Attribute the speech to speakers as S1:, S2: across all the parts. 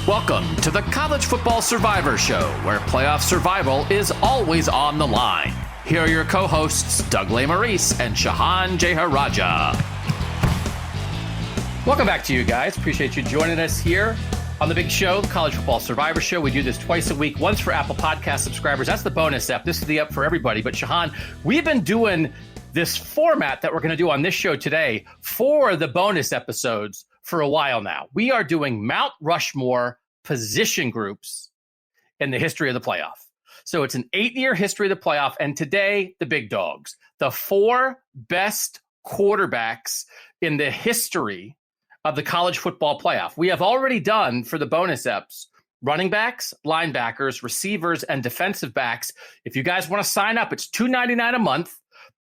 S1: Welcome to the College Football Survivor Show, where playoff survival is always on the line. Here are your co-hosts, Doug Lesmerises and Shehan Jeyarajah. Welcome back to you guys. Appreciate you joining us here on the big show, the College Football Survivor Show. We do this twice a week, once for Apple Podcast subscribers. That's the bonus app. This is the app for everybody. But Shehan, we've been doing this format that we're going to do on this show today for the bonus episodes for a while now. We are doing Mount Rushmore position groups in the history of the playoff. So it's an 8-year history of the playoff. And today, the big dogs, the 4 best quarterbacks in the history of the college football playoff. We have already done for the bonus eps, running backs, linebackers, receivers, and defensive backs. If you guys want to sign up, it's $2.99 a month.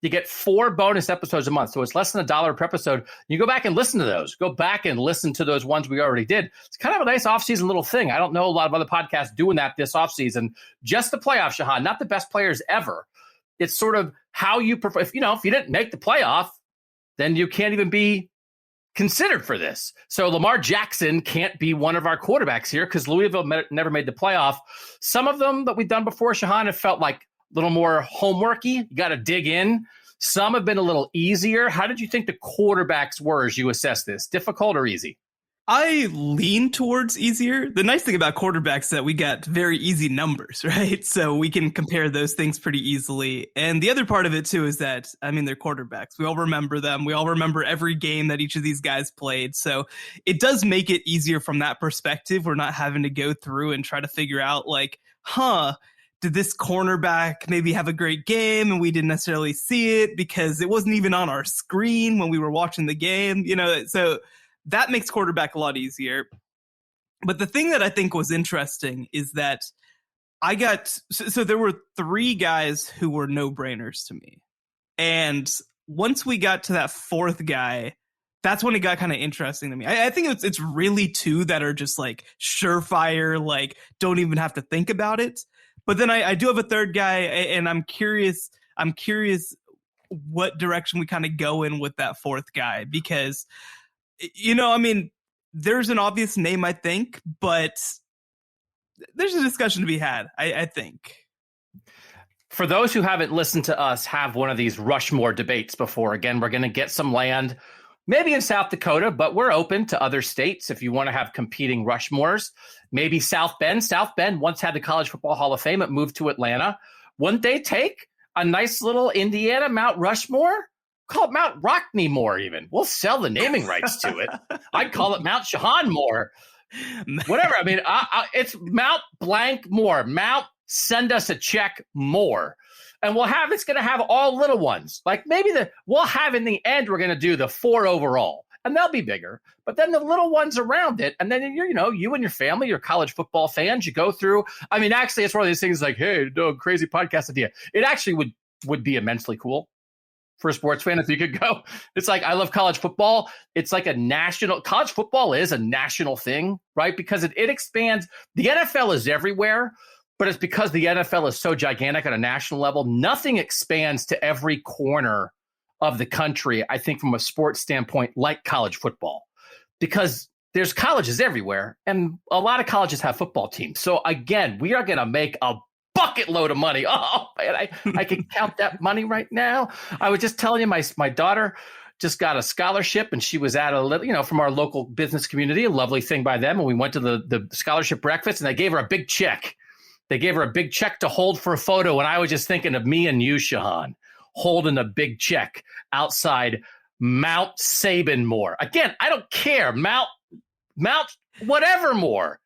S1: You get 4 bonus episodes a month. So it's less than $1 per episode. You go back and listen to those. Go back and listen to those ones we already did. It's kind of a nice offseason little thing. I don't know a lot of other podcasts doing that this offseason. Just the playoff, Shehan, not the best players ever. It's sort of how you prefer. If you didn't make the playoff, then you can't even be considered for this. So Lamar Jackson can't be one of our quarterbacks here because Louisville never made the playoff. Some of them that we've done before, Shehan, have felt like little more homeworky. You got to dig in. Some have been a little easier. How did you think the quarterbacks were as you assess this? Difficult or easy?
S2: I lean towards easier. The nice thing about quarterbacks is that we got very easy numbers, right? So we can compare those things pretty easily. And the other part of it, too, is that, they're quarterbacks. We all remember them. We all remember every game that each of these guys played. So it does make it easier from that perspective. We're not having to go through and try to figure out, did this cornerback maybe have a great game and we didn't necessarily see it because it wasn't even on our screen when we were watching the game, so that makes quarterback a lot easier. But the thing that I think was interesting is that so there were 3 guys who were no-brainers to me. And once we got to that 4th guy, that's when it got kind of interesting to me. I think it's really 2 that are just surefire, don't even have to think about it. But then I do have a 3rd guy, and I'm curious what direction we kind of go in with that 4th guy, because, there's an obvious name, I think, but there's a discussion to be had, I think.
S1: For those who haven't listened to us have one of these Rushmore debates before, again, we're going to get some land, maybe in South Dakota, but we're open to other states if you want to have competing Rushmores. Maybe South Bend. South Bend once had the College Football Hall of Fame. It moved to Atlanta. Wouldn't they take a nice little Indiana Mount Rushmore? Call it Mount Rockneymore even. We'll sell the naming rights to it. I'd call it Mount Shehanmore. Whatever. It's Mount Blank More. Mount Send Us a Check More. And it's going to have all little ones. We'll have in the end, we're going to do the 4 overall. And they'll be bigger. But then the little ones around it. And then, you and your family, your college football fans, you go through. Actually, it's one of these things hey, no, crazy podcast idea. It actually would be immensely cool for a sports fan if you could go. It's I love college football. It's college football is a national thing, right? Because it expands. The NFL is everywhere. But it's because the NFL is so gigantic on a national level, nothing expands to every corner of the country, I think, from a sports standpoint, like college football. Because there's colleges everywhere, and a lot of colleges have football teams. So, again, we are going to make a bucket load of money. Oh, man, I can count that money right now. I was just telling you, my daughter just got a scholarship, and she was at from our local business community, a lovely thing by them. And we went to the scholarship breakfast, and they gave her a big check. They gave her a big check to hold for a photo. And I was just thinking of me and you, Shehan, holding a big check outside Mount Sabin More. Again, I don't care. Mount whatever more.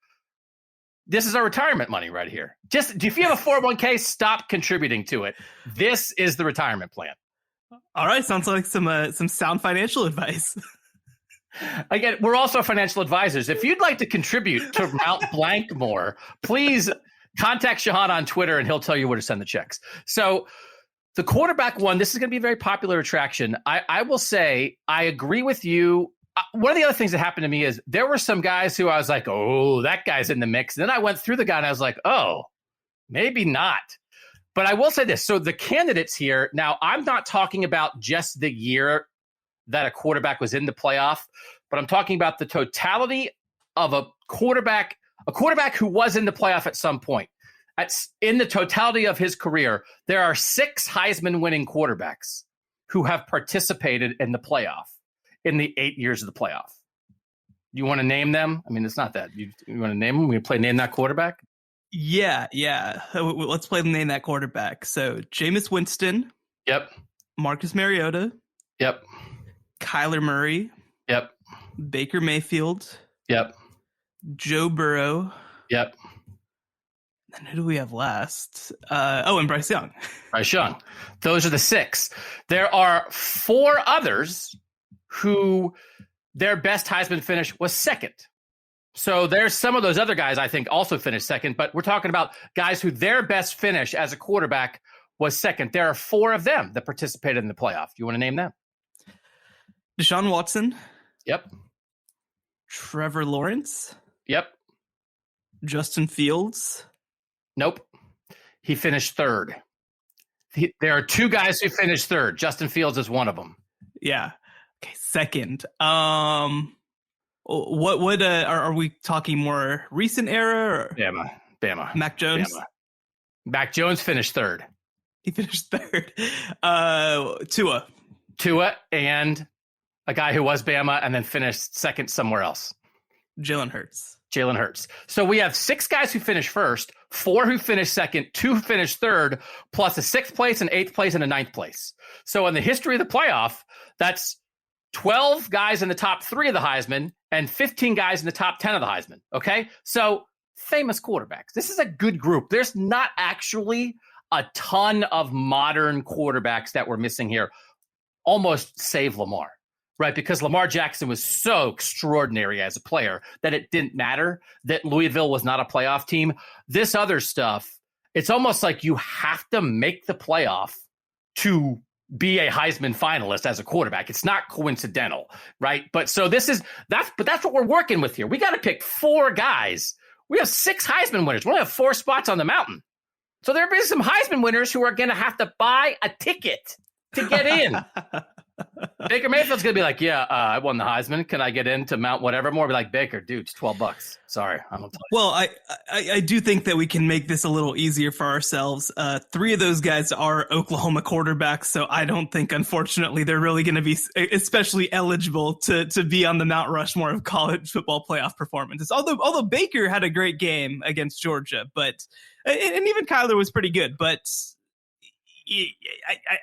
S1: This is our retirement money right here. Just if you have a 401k, stop contributing to it. This is the retirement plan.
S2: All right. Sounds like some sound financial advice.
S1: Again, we're also financial advisors. If you'd like to contribute to Mount Blankmore, please contact Shehan on Twitter, and he'll tell you where to send the checks. So the quarterback one, this is going to be a very popular attraction. I will say I agree with you. One of the other things that happened to me is there were some guys who I was like, oh, that guy's in the mix. And then I went through the guy, and I was like, oh, maybe not. But I will say this. So the candidates here, now I'm not talking about just the year that a quarterback was in the playoff, but I'm talking about the totality of a quarterback a quarterback who was in the playoff at some point. In the totality of his career, there are 6 Heisman winning quarterbacks who have participated in the playoff in the 8 years of the playoff. You want to name them? I mean, it's not that. You want to name them? We play Name That Quarterback?
S2: Yeah. Let's play Name That Quarterback. So, Jameis Winston.
S1: Yep.
S2: Marcus Mariota.
S1: Yep.
S2: Kyler Murray.
S1: Yep.
S2: Baker Mayfield.
S1: Yep.
S2: Joe Burrow.
S1: Yep.
S2: And who do we have last? And Bryce Young.
S1: Bryce Young. Those are the 6. There are 4 others who their best Heisman finish was second. So there's some of those other guys I think also finished second, but we're talking about guys who their best finish as a quarterback was second. There are 4 of them that participated in the playoff. Do you want to name them?
S2: Deshaun Watson.
S1: Yep.
S2: Trevor Lawrence.
S1: Yep.
S2: Justin Fields.
S1: Nope. He finished third. There are 2 guys who finished third. Justin Fields is one of them.
S2: Yeah. Okay. Second. What are we talking more recent era? Or?
S1: Bama.
S2: Mac Jones.
S1: Bama. Mac Jones finished third.
S2: He finished third. Tua
S1: and a guy who was Bama and then finished second somewhere else.
S2: Jalen Hurts.
S1: So we have 6 guys who finished first, 4 who finished second, 2 who finished third, plus a 6th place, an 8th place, and a 9th place. So in the history of the playoff, that's 12 guys in the top 3 of the Heisman and 15 guys in the top 10 of the Heisman. Okay. So famous quarterbacks. This is a good group. There's not actually a ton of modern quarterbacks that we're missing here, almost save Lamar, right? Because Lamar Jackson was so extraordinary as a player that it didn't matter that Louisville was not a playoff team. This other stuff, it's almost like you have to make the playoff to be a Heisman finalist as a quarterback. It's not coincidental, right? But so that's what we're working with here. We got to pick 4 guys. We have 6 Heisman winners. We only have 4 spots on the mountain. So there'll be some Heisman winners who are going to have to buy a ticket to get in. Baker Mayfield's going to be like, I won the Heisman. Can I get into Mount whatever more? Be like, Baker, dude, it's $12. Sorry. I don't tell you.
S2: Well, I do think that we can make this a little easier for ourselves. 3 of those guys are Oklahoma quarterbacks, so I don't think, unfortunately, they're really going to be especially eligible to be on the Mount Rushmore of college football playoff performances. Although Baker had a great game against Georgia, and even Kyler was pretty good, but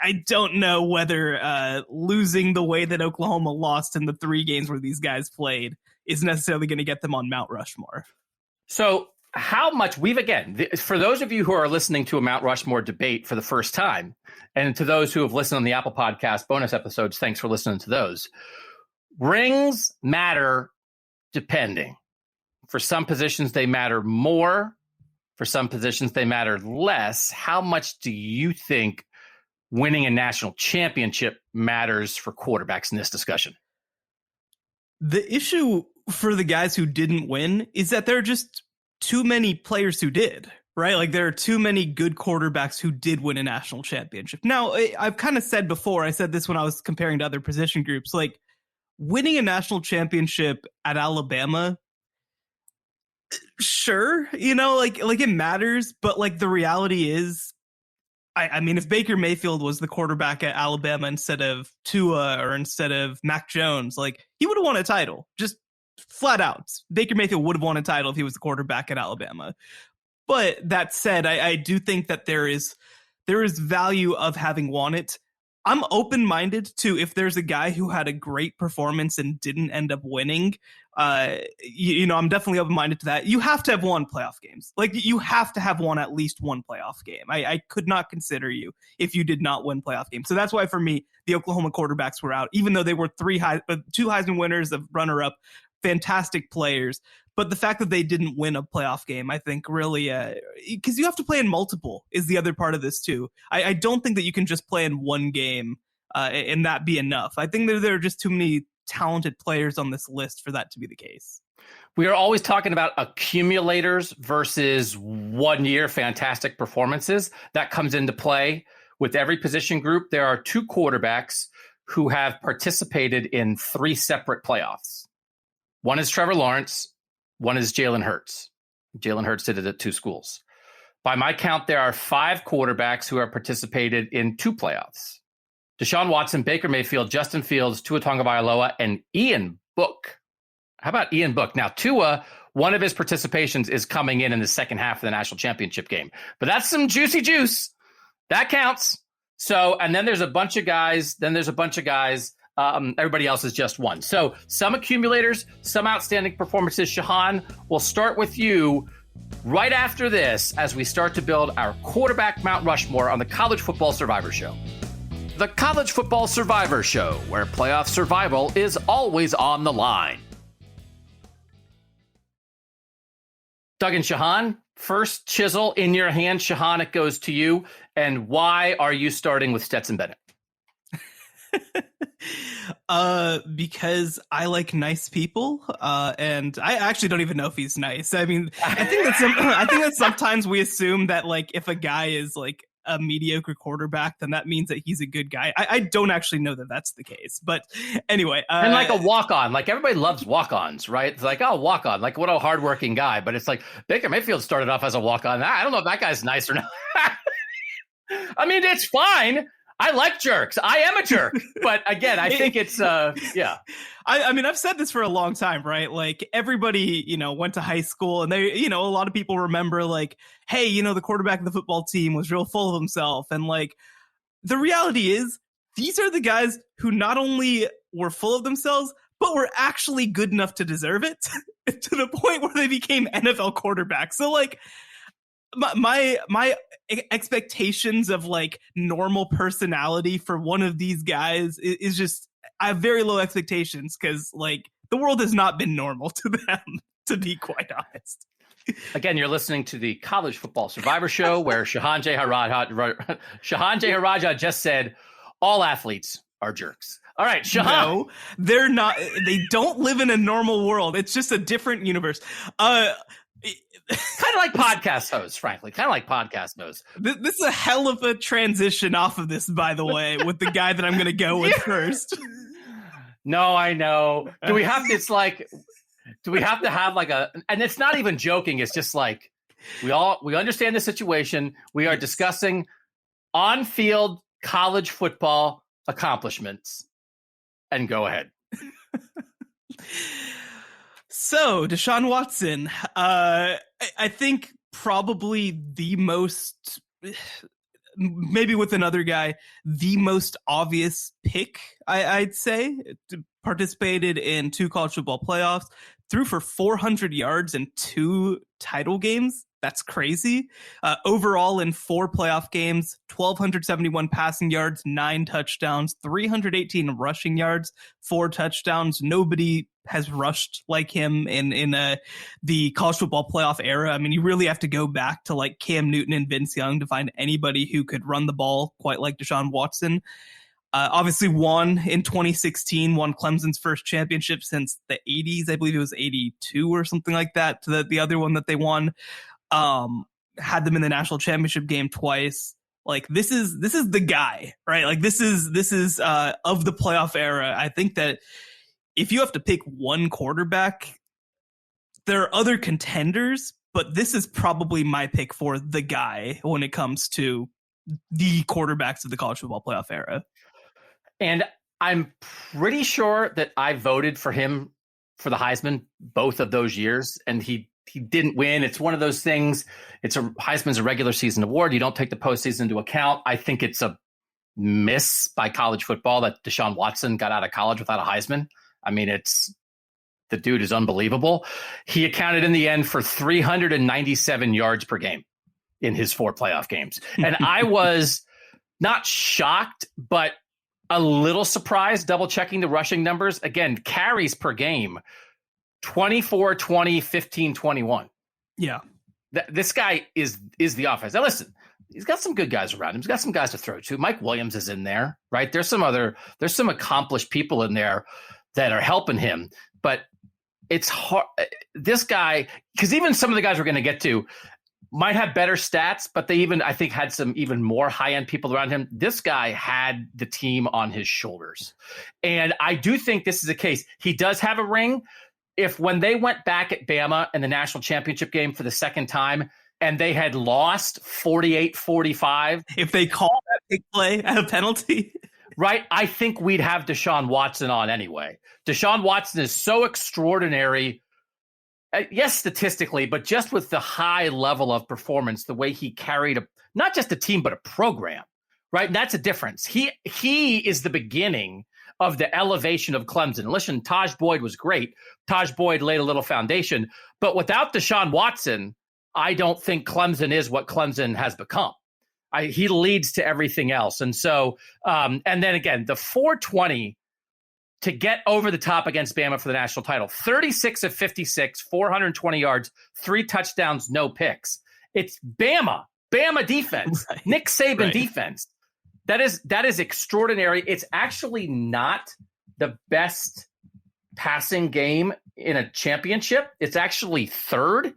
S2: I don't know whether losing the way that Oklahoma lost in the 3 games where these guys played is necessarily going to get them on Mount Rushmore.
S1: So how much for those of you who are listening to a Mount Rushmore debate for the first time, and to those who have listened on the Apple Podcast bonus episodes, thanks for listening to those. Rings matter depending. For some positions, they matter more. For some positions, they matter less. How much do you think winning a national championship matters for quarterbacks in this discussion?
S2: The issue for the guys who didn't win is that there are just too many players who did, right? Like there are too many good quarterbacks who did win a national championship. Now, I've kind of said before, I said this when I was comparing to other position groups, like winning a national championship at Alabama, sure, like it matters, but like the reality is, I mean, if Baker Mayfield was the quarterback at Alabama instead of Tua or instead of Mac Jones, like he would have won a title, just flat out. Baker Mayfield would have won a title if he was the quarterback at Alabama. But that said, I do think that there is value of having won it. I'm open-minded to if there's a guy who had a great performance and didn't end up winning. I'm definitely open-minded to that. You have to have won playoff games. Like you have to have won at least one playoff game. I could not consider you if you did not win playoff games. So that's why for me, the Oklahoma quarterbacks were out, even though they were 2 Heisman winners, of runner-up, fantastic players. But the fact that they didn't win a playoff game, I think really, because you have to play in multiple is the other part of this too. I don't think that you can just play in one game and that be enough. I think that there are just too many talented players on this list for that to be the case.
S1: We are always talking about accumulators versus 1 year fantastic performances. That comes into play with every position group. There are 2 quarterbacks who have participated in 3 separate playoffs. One is Trevor Lawrence. One is Jalen Hurts. Jalen Hurts did it at 2 schools. By my count, there are 5 quarterbacks who have participated in 2 playoffs. Deshaun Watson, Baker Mayfield, Justin Fields, Tua Tagovailoa, and Ian Book. How about Ian Book? Now, Tua, one of his participations is coming in the second half of the national championship game. But that's some juicy juice. That counts. So, and then there's a bunch of guys. Everybody else is just one. So some accumulators, some outstanding performances. Shehan, we'll start with you right after this as we start to build our quarterback Mount Rushmore on the College Football Survivor Show. The College Football Survivor Show, where playoff survival is always on the line. Doug and Shehan, first chisel in your hand. Shehan, it goes to you. And why are you starting with Stetson Bennett?
S2: Because I like nice people, and I actually don't even know if he's nice. I mean, I think that sometimes we assume that like if a guy is like a mediocre quarterback, then that means that he's a good guy. I don't actually know that that's the case, but anyway.
S1: And like a walk-on, like everybody loves walk-ons, right? It's like, oh, walk-on, like what a hardworking guy. But it's like Baker Mayfield started off as a walk-on. I don't know if that guy's nice or not. I mean, it's fine. I like jerks. I am a jerk. But again, I think it's, yeah.
S2: I mean, I've said this for a long time, right? Like everybody, went to high school and they, a lot of people remember like, hey, the quarterback of the football team was real full of himself. And like, the reality is these are the guys who not only were full of themselves, but were actually good enough to deserve it to the point where they became NFL quarterbacks. So like, my expectations of like normal personality for one of these guys is just, I have very low expectations because like the world has not been normal to them, to be quite honest.
S1: Again, you're listening to the College Football Survivor Show where Shehan Jeyarajah just said all athletes are jerks. All right, Shehan.
S2: No, they're not. They don't live in a normal world. It's just a different universe.
S1: Kind of like podcast hosts, frankly. Kind of like podcast hosts.
S2: This is a hell of a transition off of this, by the way, with the guy that I'm going to go with first.
S1: No, I know. Do we have to have like and it's not even joking. It's just like, we understand the situation. We are discussing on-field college football accomplishments. And go ahead.
S2: So, Deshaun Watson, I think probably the most, maybe with another guy, the most obvious pick, I'd say. Participated in 2 college football playoffs, threw for 400 yards in 2 title games. That's crazy. Overall, in 4 playoff games, 1,271 passing yards, 9 touchdowns, 318 rushing yards, 4 touchdowns. Nobody has rushed like him in the college football playoff era. I mean, you really have to go back to like Cam Newton and Vince Young to find anybody who could run the ball quite like Deshaun Watson. Obviously won in 2016, won Clemson's first championship since the 80s. I believe it was 82 or something like that. To the other one that they won. Had them in the national championship game twice. Like this is the guy, right? Like this is of the playoff era. I think that if you have to pick one quarterback, there are other contenders, but this is probably my pick for the guy when it comes to the quarterbacks of the college football playoff era.
S1: And I'm pretty sure that I voted for him for the Heisman both of those years, and he didn't win. It's one of those things. Heisman's a regular season award. You don't take the postseason into account. I think it's a miss by college football that Deshaun Watson got out of college without a Heisman. I mean, the dude is unbelievable. He accounted in the end for 397 yards per game in his 4 playoff games. And I was not shocked, but a little surprised, double checking the rushing numbers. Again, carries per game, 24, 20, 15, 21.
S2: Yeah.
S1: This guy is the offense. Now listen, he's got some good guys around him. He's got some guys to throw to. Mike Williams is in there, right? There's some accomplished people in there that are helping him, but it's hard. This guy, because even some of the guys we're going to get to might have better stats, but they I think had some even more high-end people around him. This guy had the team on his shoulders. And I do think this is a case. He does have a ring. if when they went back at Bama in the national championship game for the second time and they had lost 48-45.
S2: If they call that big play a penalty.
S1: Right, I think we'd have Deshaun Watson on anyway. Deshaun Watson is so extraordinary, yes, statistically, but just with the high level of performance, the way he carried not just a team, but a program, right? And that's a difference. He is the beginning of the elevation of Clemson. Listen, Taj Boyd was great. Taj Boyd laid a little foundation, but without Deshaun Watson, I don't think Clemson is what Clemson has become. He leads to everything else. And so, and then again, the 420 to get over the top against Bama for the national title, 36 of 56, 420 yards, 3 touchdowns, no picks. It's Bama defense, right. Nick Saban defense. That is extraordinary. It's actually not the best passing game in a championship. It's actually third.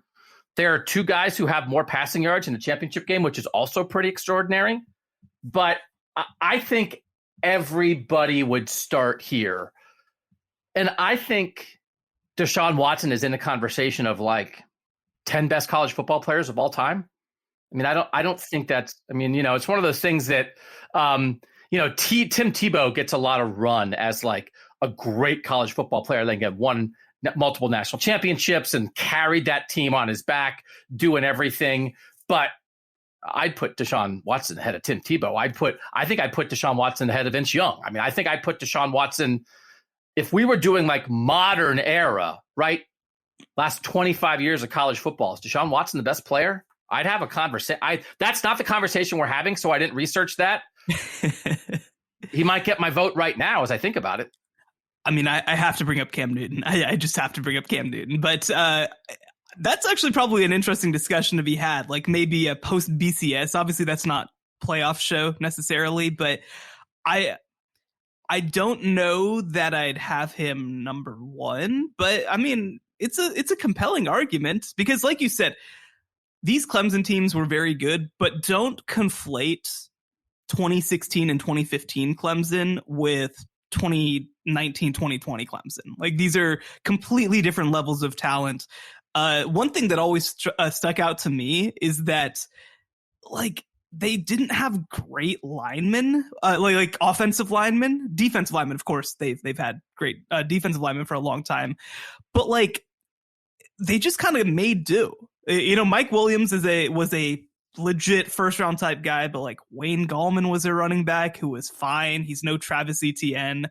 S1: There are 2 guys who have more passing yards in the championship game, which is also pretty extraordinary. But I think everybody would start here. And I think Deshaun Watson is in the conversation of like 10 best college football players of all time. I mean, I don't think that's, I mean, it's one of those things that, Tim Tebow gets a lot of run as like a great college football player. They get won multiple national championships and carried that team on his back, doing everything. But I'd put Deshaun Watson ahead of Tim Tebow. I think I'd put Deshaun Watson ahead of Vince Young. I mean, I think I'd put Deshaun Watson, if we were doing like modern era, right? Last 25 years of college football, is Deshaun Watson the best player? I'd have a conversation. That's not the conversation we're having, so I didn't research that. He might get my vote right now as I think about it.
S2: I mean, I have to bring up Cam Newton. I just have to bring up Cam Newton. But that's actually probably an interesting discussion to be had, like maybe a post-BCS. Obviously, that's not playoff show necessarily, but I don't know that I'd have him number 1. But, I mean, it's a compelling argument because, like you said, these Clemson teams were very good, but don't conflate 2016 and 2015 Clemson with 2019, 2020 Clemson. Like, these are completely different levels of talent. One thing that always stuck out to me is that, like, they didn't have great linemen, like offensive linemen. Defensive linemen, of course, they've had great defensive linemen for a long time, but like they just kind of made do. Mike Williams was a legit first round type guy, but like Wayne Gallman was a running back who was fine. He's no Travis Etienne.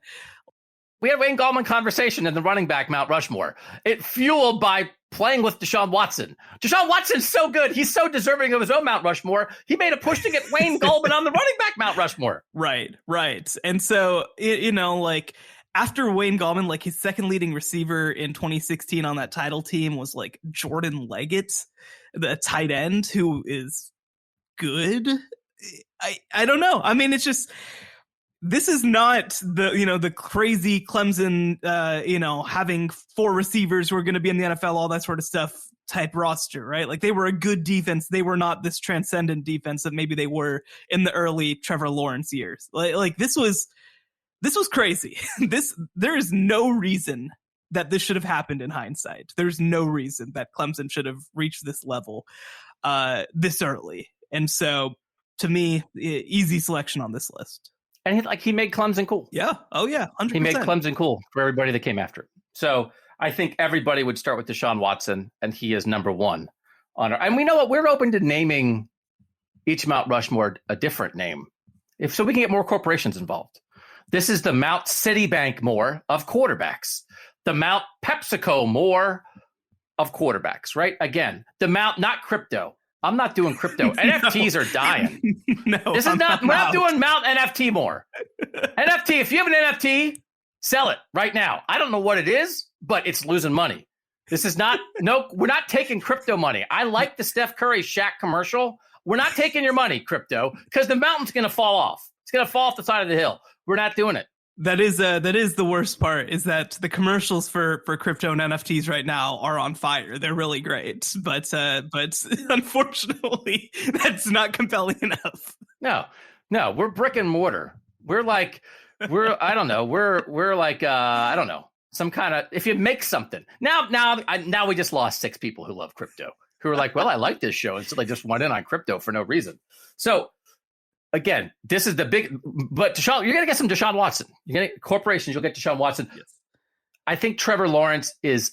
S1: We had Wayne Gallman conversation in the running back Mount Rushmore. It fueled by playing with Deshaun Watson. Deshaun Watson's so good. He's so deserving of his own Mount Rushmore. He made a push to get Wayne Gallman on the running back Mount Rushmore.
S2: Right. And so, like after Wayne Gallman, like his second leading receiver in 2016 on that title team was like Jordan Leggett, the tight end who is good. I don't know. I mean, it's just, this is not the crazy Clemson, having 4 receivers who are going to be in the NFL, all that sort of stuff type roster, right? Like they were a good defense. They were not this transcendent defense that maybe they were in the early Trevor Lawrence years. Like this was crazy. There is no reason that this should have happened in hindsight. There's no reason that Clemson should have reached this level this early. And so to me, easy selection on this list.
S1: And he made Clemson cool.
S2: Yeah. Oh, yeah. 100%.
S1: He made Clemson cool for everybody that came after it. So I think everybody would start with Deshaun Watson, and he is number 1 on our. And we know what, we're open to naming each Mount Rushmore a different name, so we can get more corporations involved. This is the Mount Citibank more of quarterbacks, the Mount PepsiCo more of quarterbacks. Right? Again, the Mount, not crypto. I'm not doing crypto. NFTs are dying.
S2: No,
S1: this is not. We're not doing Mount NFT more. NFT. If you have an NFT, sell it right now. I don't know what it is, but it's losing money. This is not. No, we're not taking crypto money. I like the Steph Curry Shaq commercial. We're not taking your money, crypto, because the mountain's going to fall off. It's going to fall off the side of the hill. We're not doing it.
S2: That is the worst part, is that the commercials for crypto and NFTs right now are on fire. They're really great, but unfortunately, that's not compelling enough.
S1: No, we're brick and mortar. We're like I don't know. We're like I don't know, some kind of, if you make something. Now we just lost 6 people who love crypto, who are like, well, I like this show. And so they just went in on crypto for no reason. So again, this is the big, but Deshaun, you're going to get some Deshaun Watson. You're going to corporations, you'll get Deshaun Watson.
S2: Yes.
S1: I think Trevor Lawrence is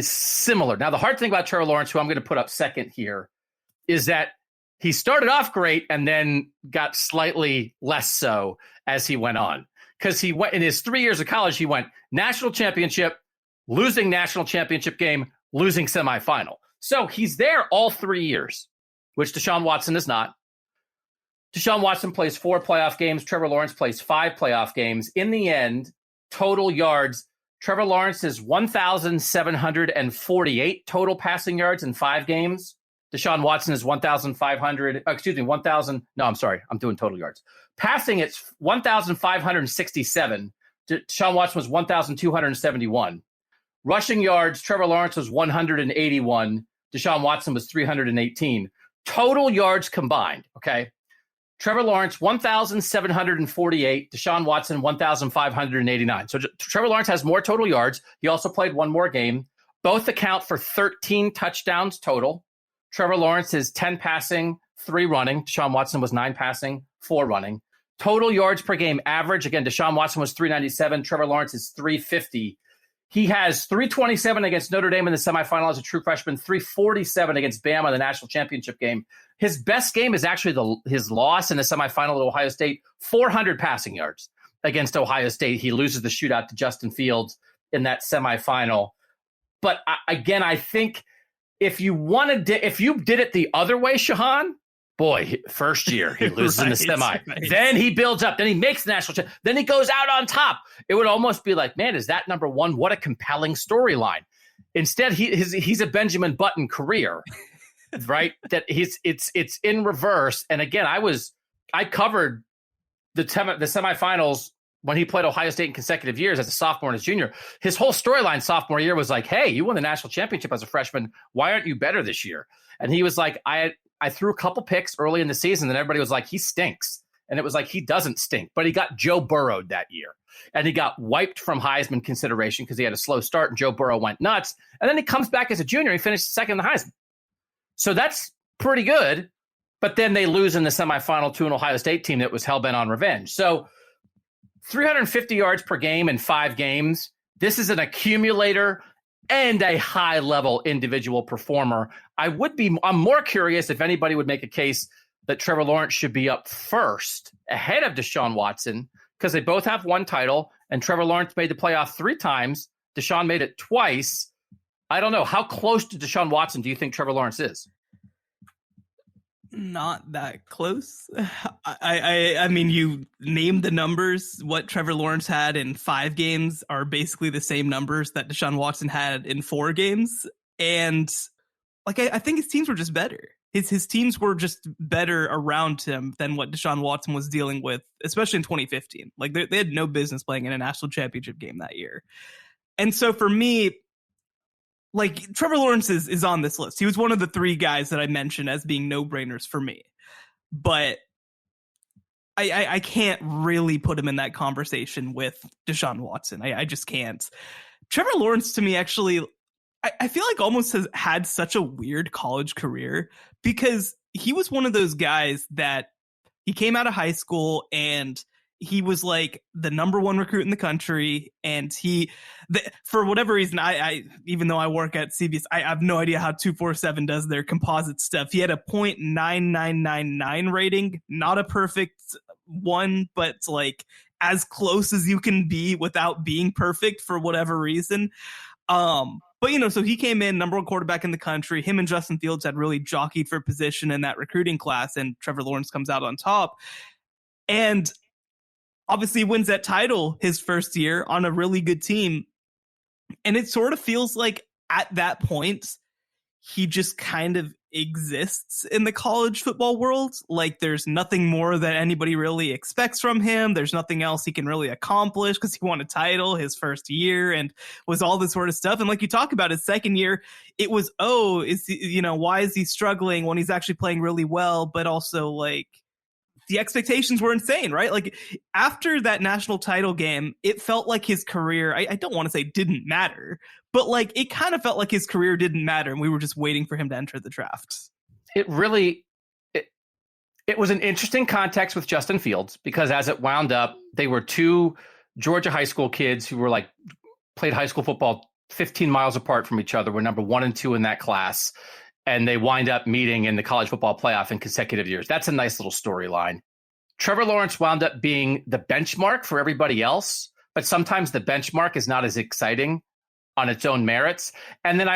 S1: similar. Now, the hard thing about Trevor Lawrence, who I'm going to put up second here, is that he started off great and then got slightly less so as he went on. Because he went in his 3 years of college, he went national championship, losing national championship game, losing semifinal. So he's there all 3 years, which Deshaun Watson is not. Deshaun Watson plays 4 playoff games. Trevor Lawrence plays 5 playoff games. In the end, total yards, Trevor Lawrence is 1,748 total passing yards in 5 games. Deshaun Watson is 1,500. No, I'm sorry. I'm doing total yards. Passing, it's 1,567. Deshaun Watson was 1,271. Rushing yards, Trevor Lawrence was 181. Deshaun Watson was 318. Total yards combined, okay? Trevor Lawrence, 1,748. Deshaun Watson, 1,589. So Trevor Lawrence has more total yards. He also played 1 more game. Both account for 13 touchdowns total. Trevor Lawrence is 10 passing, 3 running. Deshaun Watson was 9 passing, 4 running. Total yards per game average. Again, Deshaun Watson was 397. Trevor Lawrence is 350. He has 327 against Notre Dame in the semifinal as a true freshman, 347 against Bama in the national championship game. His best game is actually his loss in the semifinal at Ohio State, 400 passing yards against Ohio State. He loses the shootout to Justin Fields in that semifinal. But again, I think if you did it the other way, Shehan, boy, first year he loses in the semi. Right. Then he builds up. Then he makes the national championship. Then he goes out on top. It would almost be like, man, is that number one? What a compelling storyline. Instead, he's a Benjamin Button career, right? That it's in reverse. And again, I covered the semifinals when he played Ohio State in consecutive years as a sophomore and as junior. His whole storyline sophomore year was like, hey, you won the national championship as a freshman. Why aren't you better this year? And he was like, I threw a couple picks early in the season, and everybody was like, he stinks. And it was like, he doesn't stink. But he got Joe Burrow that year. And he got wiped from Heisman consideration because he had a slow start, and Joe Burrow went nuts. And then he comes back as a junior. He finished second in the Heisman. So that's pretty good. But then they lose in the semifinal to an Ohio State team that was hell-bent on revenge. So 350 yards per game in 5 games. This is an accumulator and a high-level individual performer. I'm more curious if anybody would make a case that Trevor Lawrence should be up first ahead of Deshaun Watson, because they both have 1 title, and Trevor Lawrence made the playoff 3 times. Deshaun made it twice. I don't know. How close to Deshaun Watson do you think Trevor Lawrence is?
S2: Not that close. I mean, you named the numbers. What Trevor Lawrence had in 5 games are basically the same numbers that Deshaun Watson had in 4 games. And like, I think his teams were just better. His teams were just better around him than what Deshaun Watson was dealing with, especially in 2015. Like, they had no business playing in a national championship game that year. And so for me, like, Trevor Lawrence is on this list. He was one of the 3 guys that I mentioned as being no-brainers for me. But I can't really put him in that conversation with Deshaun Watson. I just can't. Trevor Lawrence, to me, actually, I feel like almost has had such a weird college career, because he was one of those guys that he came out of high school and he was like the number 1 recruit in the country. And for whatever reason, I even though I work at CBS, I have no idea how 247 does their composite stuff. He had a .9999 rating, not a perfect one, but like as close as you can be without being perfect for whatever reason. But, you know, so he came in number 1 quarterback in the country. Him and Justin Fields had really jockeyed for position in that recruiting class, and Trevor Lawrence comes out on top. And obviously wins that title his first year on a really good team. And it sort of feels like at that point, he just kind of exists in the college football world. Like, there's nothing more that anybody really expects from him. There's nothing else he can really accomplish because he won a title his first year and was all this sort of stuff. And like you talk about his second year, it was, why is he struggling when he's actually playing really well? But also, like, the expectations were insane, right? Like after that national title game, it felt like his career, I don't want to say didn't matter, but like it kind of felt like his career didn't matter and we were just waiting for him to enter the draft.
S1: It really, it was an interesting context with Justin Fields because as it wound up, they were two Georgia high school kids who were like played high school football 15 miles apart from each other, were number 1 and 2 in that class. And they wind up meeting in the college football playoff in consecutive years. That's a nice little storyline. Trevor Lawrence wound up being the benchmark for everybody else, but sometimes the benchmark is not as exciting on its own merits. And then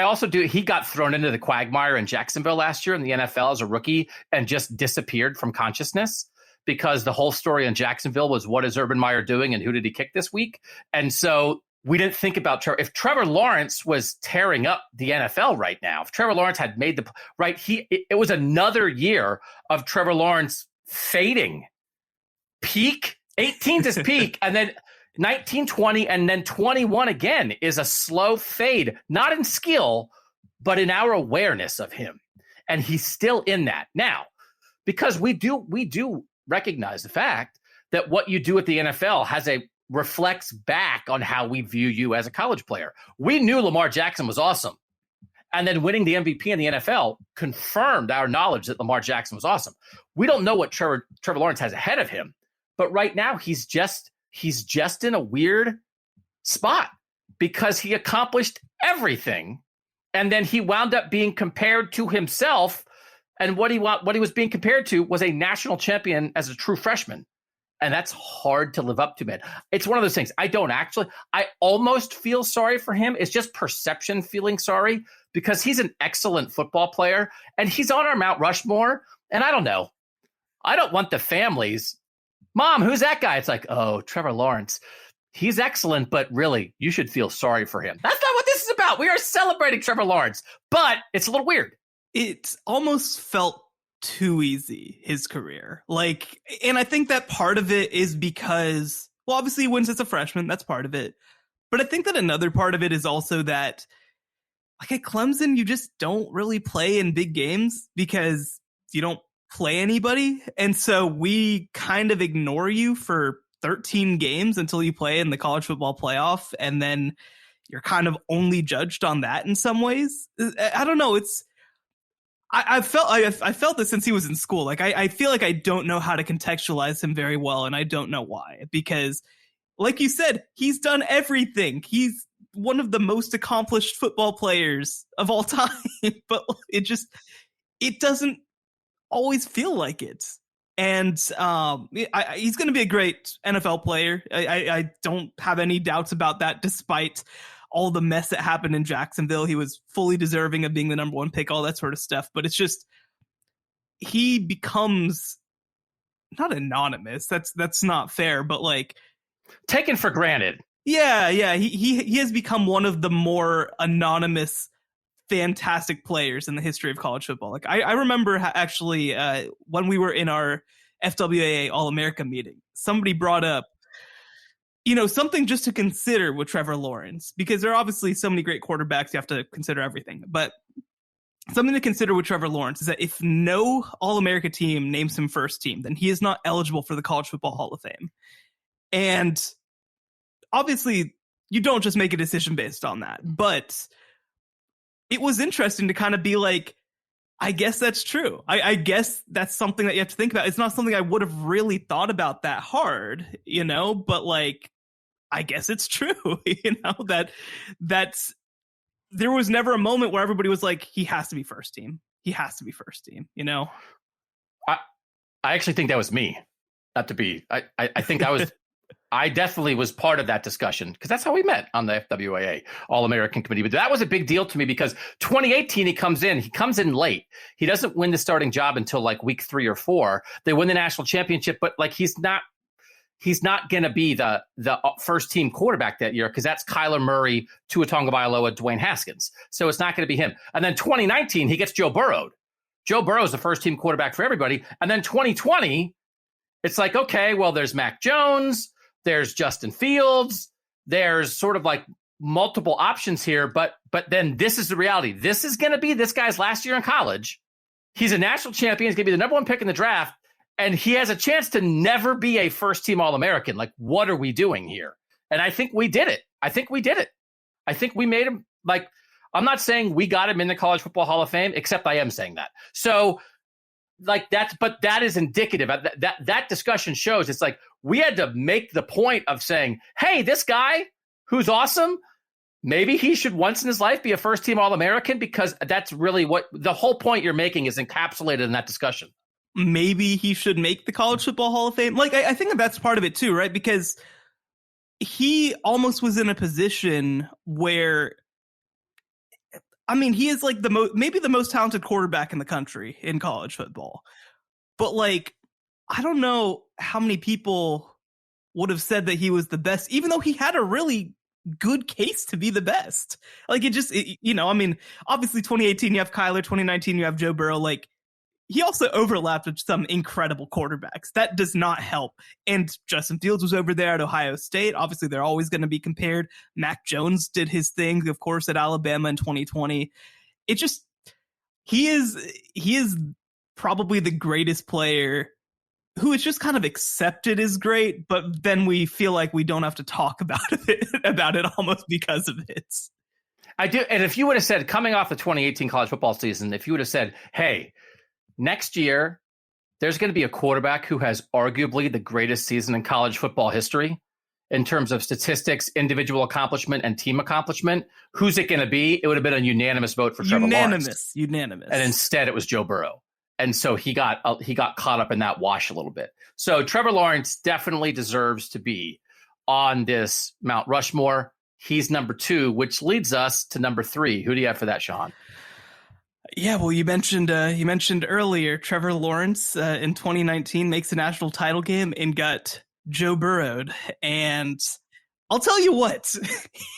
S1: he got thrown into the quagmire in Jacksonville last year in the NFL as a rookie and just disappeared from consciousness because the whole story in Jacksonville was what is Urban Meyer doing and who did he kick this week? And so we didn't think about Trevor. If Trevor Lawrence was tearing up the NFL right now, if Trevor Lawrence had made it was another year of Trevor Lawrence fading. Peak, 18 is peak, and then 19, 20, and then 21 again is a slow fade, not in skill, but in our awareness of him. And he's still in that now because we do recognize the fact that what you do at the NFL reflects back on how we view you as a college player. We knew Lamar Jackson was awesome. And then winning the MVP in the NFL confirmed our knowledge that Lamar Jackson was awesome. We don't know what Trevor Lawrence has ahead of him, but right now he's just in a weird spot because he accomplished everything. And then he wound up being compared to himself. And what he was being compared to was a national champion as a true freshman. And that's hard to live up to, man. It's one of those things. I almost feel sorry for him. It's just perception feeling sorry because he's an excellent football player and he's on our Mount Rushmore. And I don't know. I don't want the families. Mom, who's that guy? It's like, oh, Trevor Lawrence. He's excellent, but really, you should feel sorry for him. That's not what this is about. We are celebrating Trevor Lawrence, but it's a little weird.
S2: It almost felt too easy, his career. Like, and I think that part of it is because, well, obviously he wins as a freshman. That's part of it. But I think that another part of it is also that, like at Clemson, you just don't really play in big games because you don't play anybody. And so we kind of ignore you for 13 games until you play in the college football playoff. And then you're kind of only judged on that in some ways. I don't know. I felt this since he was in school. Like I feel like I don't know how to contextualize him very well, and I don't know why. Because, like you said, he's done everything. He's one of the most accomplished football players of all time. But it doesn't always feel like it. And he's going to be a great NFL player. I don't have any doubts about that, despite all the mess that happened in Jacksonville. He was fully deserving of being the number 1 pick, all that sort of stuff. But it's just, he becomes not anonymous. That's not fair, but like
S1: taken for granted.
S2: Yeah. He has become one of the more anonymous, fantastic players in the history of college football. Like I remember actually when we were in our FWAA All-America meeting, somebody brought up, something just to consider with Trevor Lawrence, because there are obviously so many great quarterbacks. You have to consider everything, but something to consider with Trevor Lawrence is that if no All-America team names him first team, then he is not eligible for the College Football Hall of Fame. And obviously you don't just make a decision based on that, but it was interesting to kind of be like, I guess that's true. I guess that's something that you have to think about. It's not something I would have really thought about that hard, but like, I guess it's true, that's there was never a moment where everybody was like, he has to be first team. He has to be first team,
S1: I actually think that was me. Not to be, I think I was, I definitely was part of that discussion because that's how we met on the FWAA All-American Committee. But that was a big deal to me because 2018, he comes in late. He doesn't win the starting job until like week 3 or 4. They win the national championship, but like he's not going to be the first team quarterback that year because that's Kyler Murray, Tua Tagovailoa, Dwayne Haskins. So it's not going to be him. And then 2019, he gets Joe Burrow. Joe Burrow is the first team quarterback for everybody. And then 2020, it's like, okay, well, there's Mac Jones. There's Justin Fields. There's sort of like multiple options here, but then this is the reality. This is going to be this guy's last year in college. He's a national champion. He's going to be the number 1 pick in the draft. And he has a chance to never be a first-team All-American. Like, what are we doing here? And I think we did it. I think we made him, like, I'm not saying we got him in the College Football Hall of Fame, except I am saying that. So, like, but that is indicative. That discussion shows it's like we had to make the point of saying, hey, this guy who's awesome, maybe he should once in his life be a first-team All-American, because that's really what the whole point you're making is encapsulated in that discussion.
S2: Maybe he should make the College Football Hall of Fame. Like, I think that's part of it too, right? Because he almost was in a position where, I mean, he is like maybe the most talented quarterback in the country in college football. But like, I don't know how many people would have said that he was the best, even though he had a really good case to be the best. Like, I mean, obviously 2018 you have Kyler, 2019 you have Joe Burrow. Like, he also overlapped with some incredible quarterbacks. That does not help. And Justin Fields was over there at Ohio State. Obviously, they're always going to be compared. Mac Jones did his thing, of course, at Alabama in 2020. It just, he is probably the greatest player who is just kind of accepted as great, but then we feel like we don't have to talk about it almost because of it.
S1: I do. And if you would have said, coming off the 2018 college football season, if you would have said, hey, next year, there's going to be a quarterback who has arguably the greatest season in college football history in terms of statistics, individual accomplishment, and team accomplishment. Who's it going to be? It would have been a unanimous vote for Trevor Lawrence.
S2: Unanimous.
S1: And instead, it was Joe Burrow. And so he got caught up in that wash a little bit. So Trevor Lawrence definitely deserves to be on this Mount Rushmore. He's number 2, which leads us to number 3. Who do you have for that, Shehan?
S2: Yeah, well, you mentioned earlier Trevor Lawrence in 2019 makes a national title game and got Joe Burrowed. And I'll tell you what,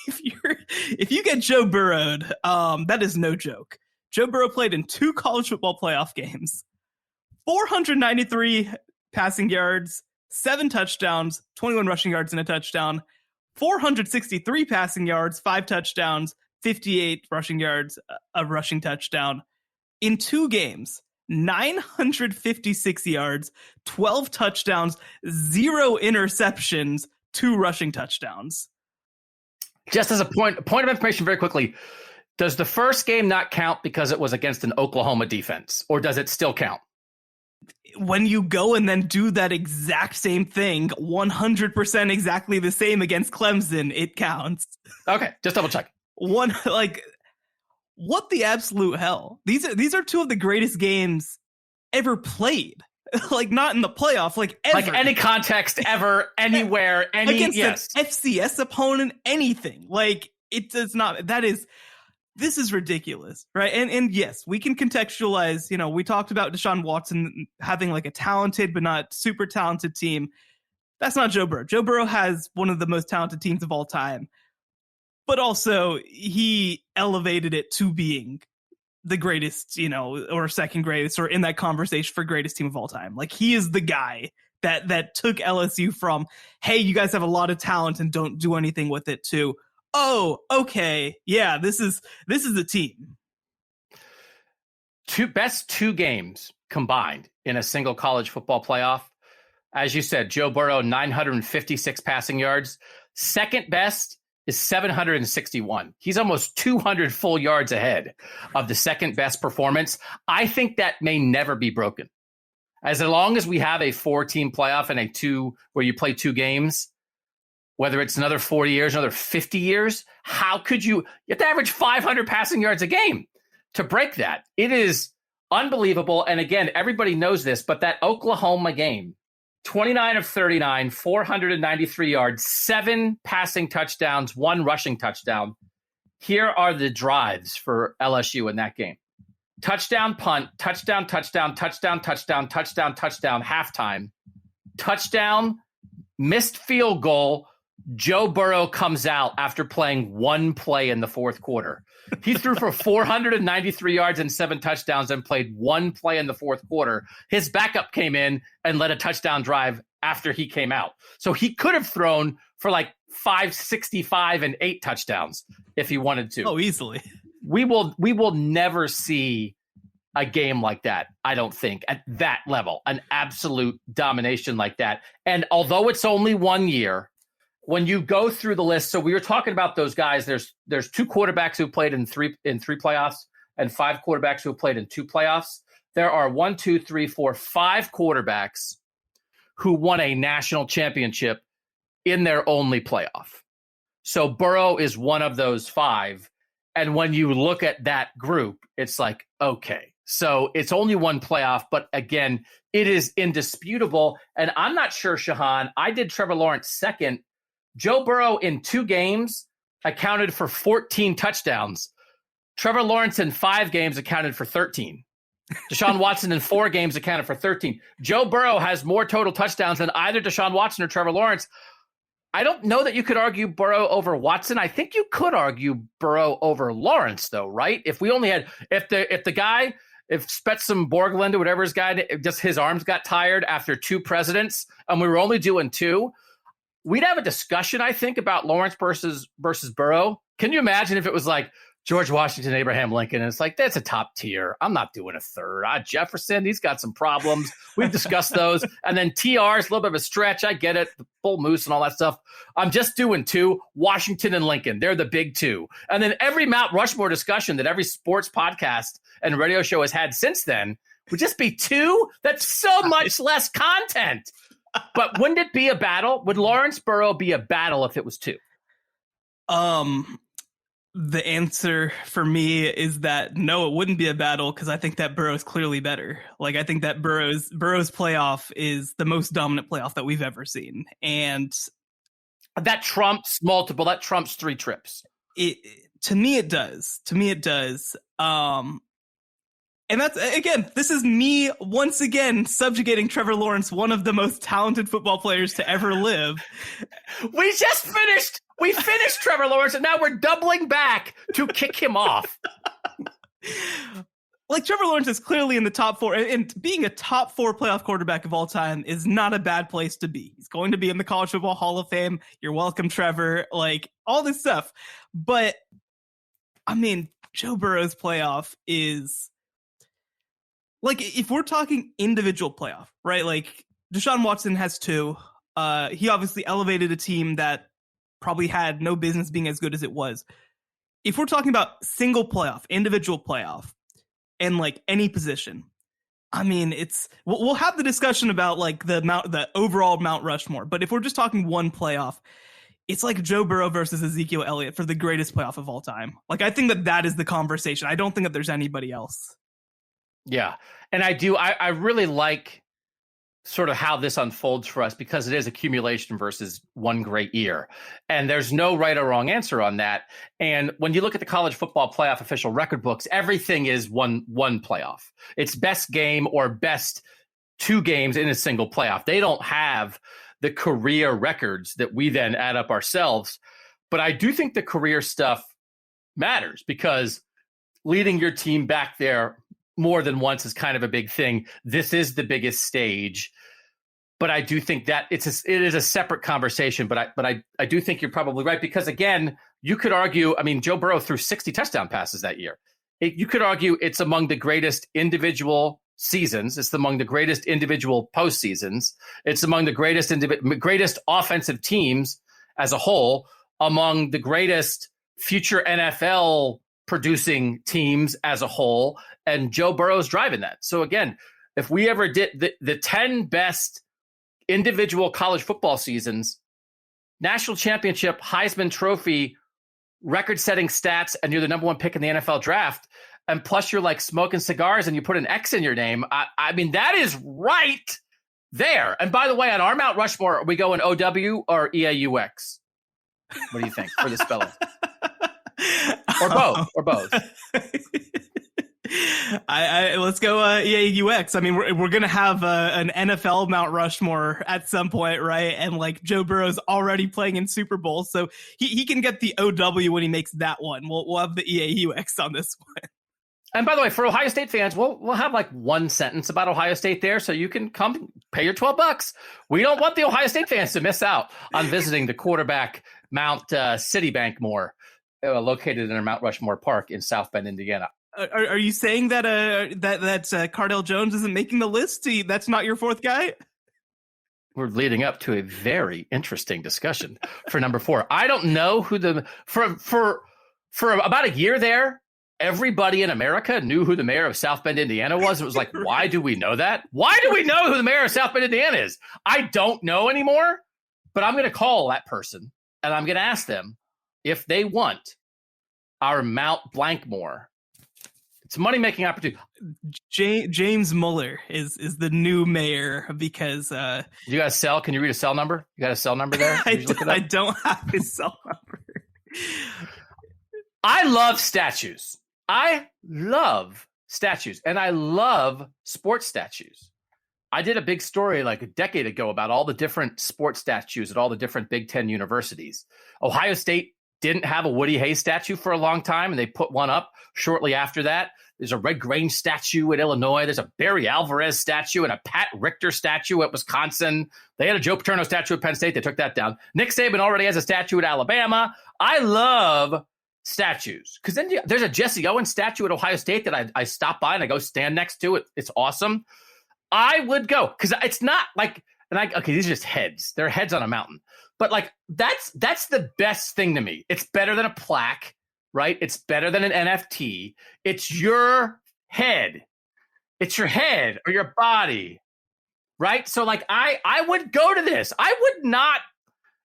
S2: if you get Joe Burrowed, that is no joke. Joe Burrow played in 2 college football playoff games, 493 passing yards, 7 touchdowns, 21 rushing yards and a touchdown, 463 passing yards, 5 touchdowns, 58 rushing yards, a rushing touchdown. In 2 games, 956 yards, 12 touchdowns, 0 interceptions, 2 rushing touchdowns.
S1: Just as a point of information very quickly, does the first game not count because it was against an Oklahoma defense, or does it still count?
S2: When you go and then do that exact same thing, 100% exactly the same against Clemson, it counts.
S1: Okay, just double check.
S2: What the absolute hell? These are 2 of the greatest games ever played. Like, not in the playoff, like ever.
S1: Like any context ever, anywhere,
S2: against
S1: yes.
S2: an FCS opponent, anything. Like, it does not. This is ridiculous, right? And yes, we can contextualize. You know, we talked about Deshaun Watson having like a talented but not super talented team. That's not Joe Burrow. Joe Burrow has one of the most talented teams of all time. But also, he elevated it to being the greatest, or second greatest, or in that conversation for greatest team of all time. Like, he is the guy that took LSU from, hey, you guys have a lot of talent and don't do anything with it, to, oh, okay, yeah, this is a team.
S1: Best 2 games combined in a single college football playoff. As you said, Joe Burrow, 956 passing yards. Second best is 761. He's almost 200 full yards ahead of the second best performance. I think that may never be broken. As long as we have a 4-team playoff and a 2 where you play 2 games, whether it's another 40 years, another 50 years, how could you have to average 500 passing yards a game to break that? It is unbelievable. And again, everybody knows this, but that Oklahoma game, 29 of 39, 493 yards, 7 passing touchdowns, 1 rushing touchdown. Here are the drives for LSU in that game. Touchdown, punt, touchdown, touchdown, touchdown, touchdown, touchdown, touchdown, halftime. Touchdown, missed field goal. Joe Burrow comes out after playing 1 play in the 4th quarter. He threw for 493 yards and 7 touchdowns and played 1 play in the 4th quarter. His backup came in and led a touchdown drive after he came out. So he could have thrown for like 565 and 8 touchdowns if he wanted to.
S2: Oh, easily.
S1: We will never see a game like that, I don't think, at that level, an absolute domination like that. And although it's only 1 year, when you go through the list, so we were talking about those guys, there's 2 quarterbacks who played in three playoffs and 5 quarterbacks who have played in 2 playoffs. There are 5 quarterbacks who won a national championship in their only playoff. So Burrow is one of those 5. And when you look at that group, it's like, okay, so it's only 1 playoff, but again, it is indisputable. And I'm not sure, Shehan, I did Trevor Lawrence second. Joe Burrow in 2 games accounted for 14 touchdowns. Trevor Lawrence in 5 games accounted for 13. Deshaun Watson in 4 games accounted for 13. Joe Burrow has more total touchdowns than either Deshaun Watson or Trevor Lawrence. I don't know that you could argue Burrow over Watson. I think you could argue Burrow over Lawrence, though, right? If we only had, if Spetzum Borglund or whatever his guy, just his arms got tired after 2 presidents, and we were only doing 2, we'd have a discussion, I think, about Lawrence versus Burrow. Can you imagine if it was like George Washington, Abraham Lincoln, and it's like, that's a top tier. I'm not doing a third. Jefferson, he's got some problems. We've discussed those. And then TR is a little bit of a stretch. I get it. The Bull Moose and all that stuff. I'm just doing 2, Washington and Lincoln. They're the big 2. And then every Mount Rushmore discussion that every sports podcast and radio show has had since then would just be 2. That's so much less content. But wouldn't it be a battle? Would Lawrence Burrow be a battle if it was 2?
S2: The answer for me is that no, it wouldn't be a battle, because I think that Burrow's clearly better. Like, I think that Burrow's playoff is the most dominant playoff that we've ever seen. And
S1: that trumps multiple, that trumps 3 trips.
S2: To me, it does. And that's, again, this is me once again subjugating Trevor Lawrence, one of the most talented football players to ever live.
S1: We finished Trevor Lawrence, and now we're doubling back to kick him off.
S2: Like, Trevor Lawrence is clearly in the top 4, and being a top 4 playoff quarterback of all time is not a bad place to be. He's going to be in the College Football Hall of Fame. You're welcome, Trevor. Like, all this stuff. But, I mean, Joe Burrow's playoff is... Like, if we're talking individual playoff, right? Like, Deshaun Watson has 2. He obviously elevated a team that probably had no business being as good as it was. If we're talking about single playoff, individual playoff, and like any position, I mean, we'll have the discussion about like the overall Mount Rushmore. But if we're just talking one playoff, it's like Joe Burrow versus Ezekiel Elliott for the greatest playoff of all time. Like, I think that is the conversation. I don't think that there's anybody else.
S1: Yeah. And I really like sort of how this unfolds for us, because it is accumulation versus one great year. And there's no right or wrong answer on that. And when you look at the college football playoff official record books, everything is one playoff. It's best game or best 2 games in a single playoff. They don't have the career records that we then add up ourselves. But I do think the career stuff matters, because leading your team back there more than once is kind of a big thing. This is the biggest stage, but I do think that it is a separate conversation. But I do think you're probably right, because again, you could argue, I mean, Joe Burrow threw 60 touchdown passes that year. You could argue it's among the greatest individual seasons. It's among the greatest individual postseasons. It's among the greatest offensive teams as a whole, among the greatest future NFL producing teams as a whole, and Joe Burrow's driving that. So again, if we ever did the 10 best individual college football seasons, national championship, Heisman Trophy, record-setting stats, and you're the number 1 pick in the NFL draft, and plus you're like smoking cigars and you put an X in your name, I mean, that is right there. And by the way, on our Mount Rushmore, are we going OW or EAUX? What do you think for the spelling? Or both.
S2: Let's go EAUX. I mean, we're gonna have an NFL Mount Rushmore at some point, right? And like, Joe Burrow's already playing in Super Bowl, so he can get the OW when he makes that one. We'll have the EAUX on this one.
S1: And by the way, for Ohio State fans, we'll have like one sentence about Ohio State there, so you can come pay your $12. We don't want the Ohio State fans to miss out on visiting the quarterback Mount Citibank more, located in our Mount Rushmore Park in South Bend, Indiana.
S2: Are you saying that Cardale Jones isn't making the list? That's not your fourth guy?
S1: We're leading up to a very interesting discussion for number 4. I don't know who for about a year there, everybody in America knew who the mayor of South Bend, Indiana was. It was like, why do we know that? Why do we know who the mayor of South Bend, Indiana is? I don't know anymore, but I'm going to call that person and I'm going to ask them if they want our Mount Blankmore. It's a money-making opportunity.
S2: James Mueller is the new mayor because
S1: you got a cell? Can you read a cell number? You got a cell number there?
S2: I don't have his cell number.
S1: I love statues. And I love sports statues. I did a big story like a decade ago about all the different sports statues at all the different Big Ten universities. Ohio State didn't have a Woody Hayes statue for a long time, and they put one up shortly after that. There's a Red Grange statue at Illinois. There's a Barry Alvarez statue and a Pat Richter statue at Wisconsin. They had a Joe Paterno statue at Penn State. They took that down. Nick Saban already has a statue at Alabama. I love statues because then there's a Jesse Owens statue at Ohio State that I stop by and I go stand next to it. It's awesome. I would go because it's not like, okay, these are just heads. They're heads on a mountain. But like that's the best thing to me. It's better than a plaque, right? It's better than an NFT. It's your head. It's your head or your body, right? So like I would go to this. I would not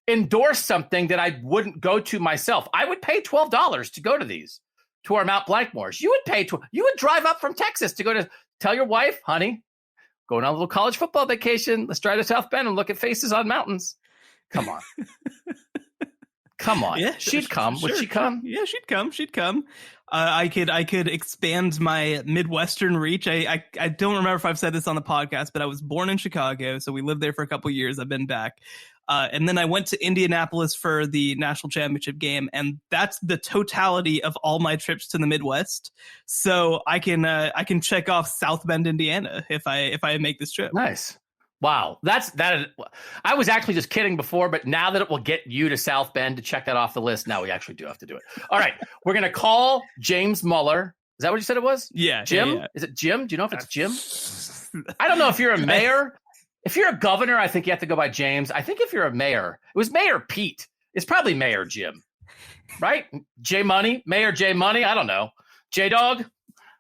S1: endorse something that I wouldn't go to myself. I would pay $12 to go to these, to our Mount Blankmores. You would drive up from Texas to go to tell your wife, honey, going on a little college football vacation. Let's drive to South Bend and look at faces on mountains. Come on. Come on. Yeah, she'd come. Sure, would she come?
S2: Yeah, she'd come. She'd come. I could expand my Midwestern reach. I don't remember if I've said this on the podcast, but I was born in Chicago, so we lived there for a couple of years. I've been back. And then I went to Indianapolis for the national championship game, and that's the totality of all my trips to the Midwest. So I can check off South Bend, Indiana if I make this trip.
S1: Nice. Wow. That. I was actually just kidding before, but now that it will get you to South Bend to check that off the list, now we actually do have to do it. All right. We're going to call James Mueller. Is that what you said it was?
S2: Yeah.
S1: Jim?
S2: Yeah.
S1: Is it Jim? Do you know if it's Jim? I don't know if you're a mayor. If you're a governor, I think you have to go by James. I think if you're a mayor, it was Mayor Pete. It's probably Mayor Jim, right? J Money, Mayor J Money. I don't know. J Dog.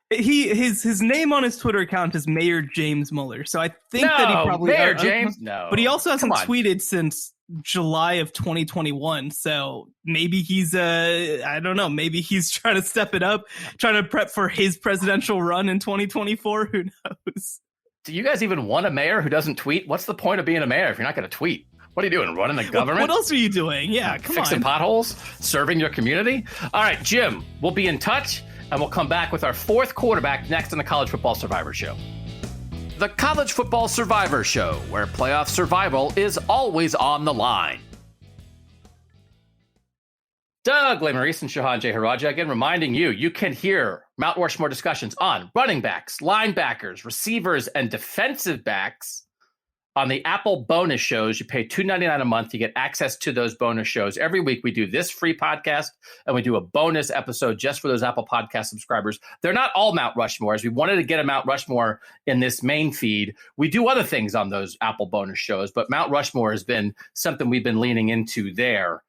S2: His name on his Twitter account is Mayor James Mueller. So I think that he probably
S1: Mayor James. No,
S2: but he also hasn't tweeted since July of 2021. So maybe he's I don't know. Maybe he's trying to step it up, trying to prep for his presidential run in 2024. Who knows?
S1: Do you guys even want a mayor who doesn't tweet? What's the point of being a mayor if you're not going to tweet? What are you doing? Running the government?
S2: What else are you doing? Yeah,
S1: fixing potholes, serving your community. All right, Jim, we'll be in touch, and we'll come back with our fourth quarterback next on the College Football Survivor Show. The College Football Survivor Show, where playoff survival is always on the line. Doug Lesmerises and Shehan Jeyarajah again reminding you can hear Mount Rushmore discussions on running backs, linebackers, receivers, and defensive backs on the Apple bonus shows. You pay $2.99 a month. You get access to those bonus shows. Every week we do this free podcast, and we do a bonus episode just for those Apple Podcast subscribers. They're not all Mount Rushmores. We wanted to get a Mount Rushmore in this main feed. We do other things on those Apple bonus shows, but Mount Rushmore has been something we've been leaning into there.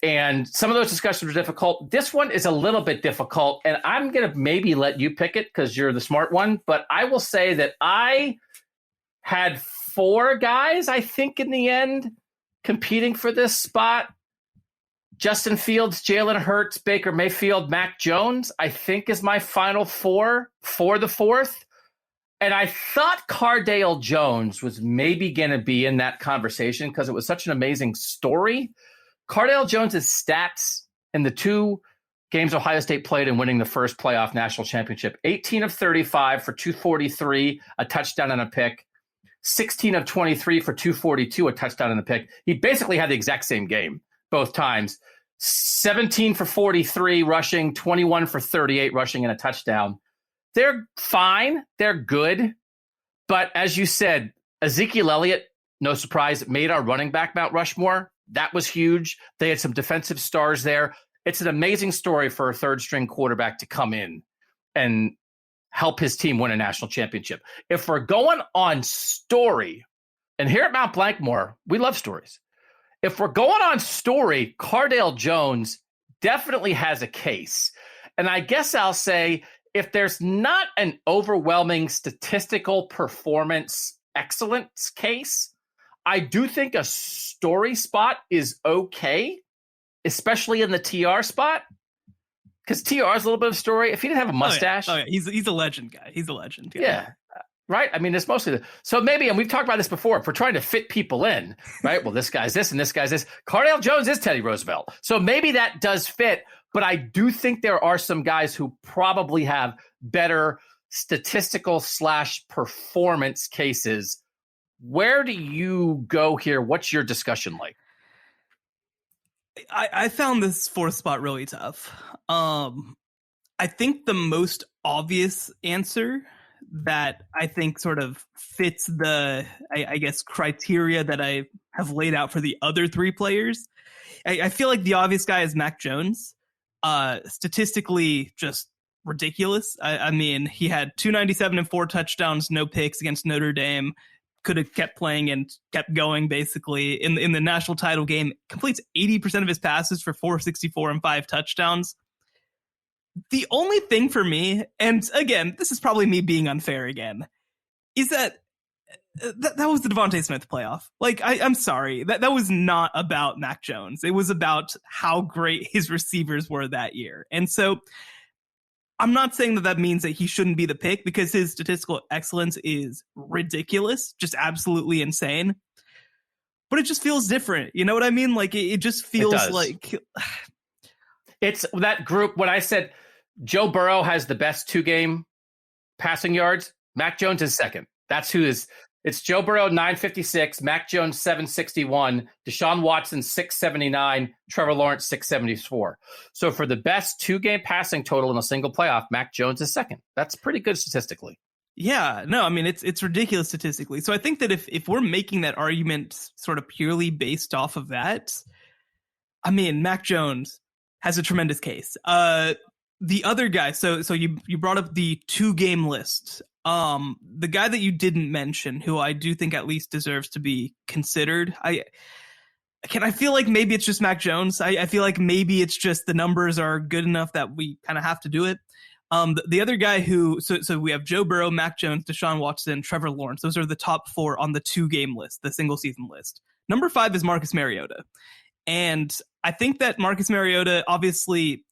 S1: And some of those discussions were difficult. This one is a little bit difficult, and I'm going to maybe let you pick it because you're the smart one. But I will say that I had 4 guys, I think, in the end, competing for this spot. Justin Fields, Jalen Hurts, Baker Mayfield, Mac Jones, I think is my final 4 for the fourth. And I thought Cardale Jones was maybe going to be in that conversation because it was such an amazing story. Cardale Jones's stats in the 2 games Ohio State played in winning the first playoff national championship, 18 of 35 for 243, a touchdown and a pick, 16 of 23 for 242, a touchdown and a pick. He basically had the exact same game both times, 17 for 43 rushing, 21 for 38 rushing, and a touchdown. They're fine. They're good. But as you said, Ezekiel Elliott, no surprise, made our running back Mount Rushmore. That was huge. They had some defensive stars there. It's an amazing story for a third-string quarterback to come in and help his team win a national championship. If we're going on story, and here at Mount Blankmore, we love stories. If we're going on story, Cardale Jones definitely has a case. And I guess I'll say, if there's not an overwhelming statistical performance excellence case, I do think a story spot is okay, especially in the TR spot, because TR is a little bit of story. If he didn't have a mustache.
S2: Oh, yeah. He's a legend guy. He's a legend.
S1: Yeah. Right. I mean, it's mostly so maybe, and we've talked about this before, if we're trying to fit people in, right? Well, this guy's this and this guy's this. Cardale Jones is Teddy Roosevelt. So maybe that does fit. But I do think there are some guys who probably have better statistical / performance cases. Where do you go here? What's your discussion like?
S2: I found this fourth spot really tough. I think the most obvious answer that I think sort of fits the, I guess, criteria that I have laid out for the other three players. I feel like the obvious guy is Mac Jones. Statistically, just ridiculous. I mean, he had 297 and 4 touchdowns, no picks against Notre Dame. Could have kept playing and kept going, basically. In the national title game, completes 80% of his passes for 464 and 5 touchdowns. The only thing for me, and again, this is probably me being unfair again, is that was the Devontae Smith playoff. Like, I'm sorry. That was not about Mac Jones. It was about how great his receivers were that year. And so I'm not saying that means that he shouldn't be the pick, because his statistical excellence is ridiculous, just absolutely insane. But it just feels different. You know what I mean? Like, it just feels like...
S1: It's that group. When I said Joe Burrow has the best 2-game passing yards, Mac Jones is second. That's who is. It's Joe Burrow, 956, Mac Jones, 761, Deshaun Watson, 679, Trevor Lawrence, 674. So for the best 2-game passing total in a single playoff, Mac Jones is second. That's pretty good statistically.
S2: Yeah, no, I mean, it's ridiculous statistically. So I think that if we're making that argument sort of purely based off of that, I mean, Mac Jones has a tremendous case. The other guy, so you brought up the 2-game list. The guy that you didn't mention, who I do think at least deserves to be considered, I feel like maybe it's just Mac Jones. I feel like maybe it's just the numbers are good enough that we kind of have to do it. The other guy who, so we have Joe Burrow, Mac Jones, Deshaun Watson, Trevor Lawrence. Those are the top 4 on the 2-game list, the single season list. Number 5 is Marcus Mariota. And I think that Marcus Mariota, obviously,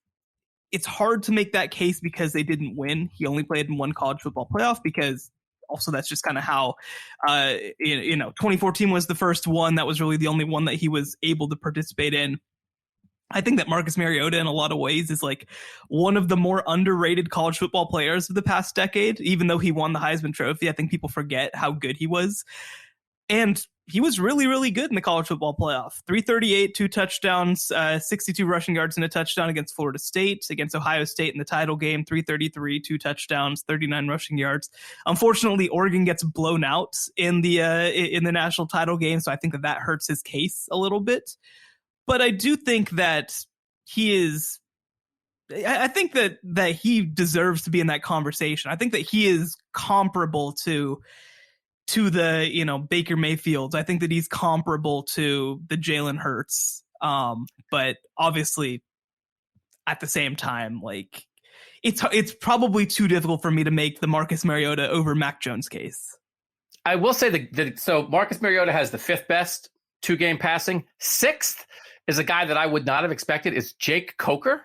S2: it's hard to make that case because they didn't win. He only played in one college football playoff, because also that's just kind of how, 2014 was the first one. That was really the only one that he was able to participate in. I think that Marcus Mariota, in a lot of ways, is like one of the more underrated college football players of the past decade. Even though he won the Heisman Trophy, I think people forget how good he was. And he was really, really good in the college football playoff. 338, 2 touchdowns, 62 rushing yards and a touchdown against Florida State, against Ohio State in the title game, 333, 2 touchdowns, 39 rushing yards. Unfortunately, Oregon gets blown out in the national title game, so I think that hurts his case a little bit. But I do think that he is... I think that he deserves to be in that conversation. I think that he is comparable to the, Baker Mayfields. I think that he's comparable to the Jalen Hurts. But obviously at the same time, like, it's probably too difficult for me to make the Marcus Mariota over Mac Jones case.
S1: I will say so Marcus Mariota has the 5th best 2-game passing. 6th is a guy that I would not have expected, is Jake Coker,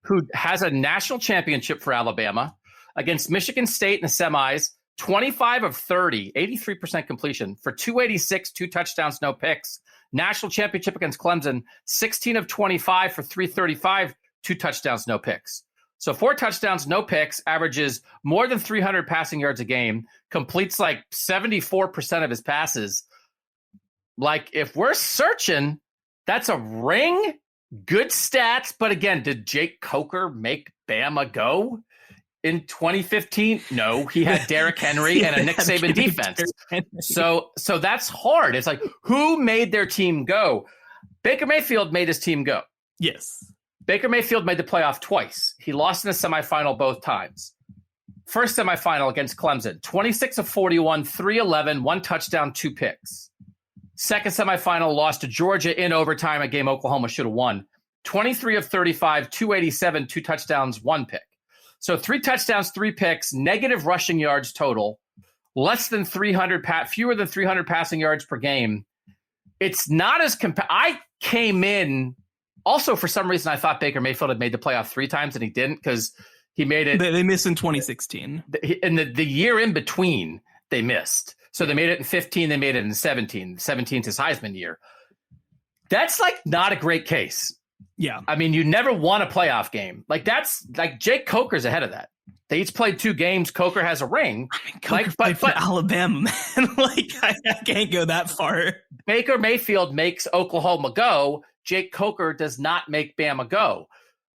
S1: who has a national championship for Alabama against Michigan State in the semis. 25 of 30, 83% completion for 286, 2 touchdowns, no picks. National championship against Clemson, 16 of 25 for 335, 2 touchdowns, no picks. So 4 touchdowns, no picks, averages more than 300 passing yards a game, completes like 74% of his passes. Like, if we're searching, that's a ring, good stats. But again, did Jake Coker make Bama go? In 2015, no, he had Derrick Henry and a Nick Saban defense. So that's hard. It's like, who made their team go? Baker Mayfield made his team go.
S2: Yes.
S1: Baker Mayfield made the playoff twice. He lost in the semifinal both times. First semifinal against Clemson, 26 of 41, 311, 1 touchdown, 2 picks. Second semifinal loss to Georgia in overtime, a game Oklahoma should have won. 23 of 35, 287, 2 touchdowns, 1 pick. So 3 touchdowns, 3 picks, negative rushing yards total, less than 300, fewer than 300 passing yards per game. It's not as I came in. Also, for some reason, I thought Baker Mayfield had made the playoff 3 times, and he didn't, because he made it.
S2: They missed in 2016.
S1: In the year in between, they missed. So they made it in 15. They made it in 17. 17's his Heisman year. That's like not a great case.
S2: Yeah.
S1: I mean, you never won a playoff game. Like that's like Jake Coker's ahead of that. They each played 2 games. Coker has a ring.
S2: I mean, Coker played for Alabama, man. Like I can't go that far.
S1: Baker Mayfield makes Oklahoma go. Jake Coker does not make Bama go.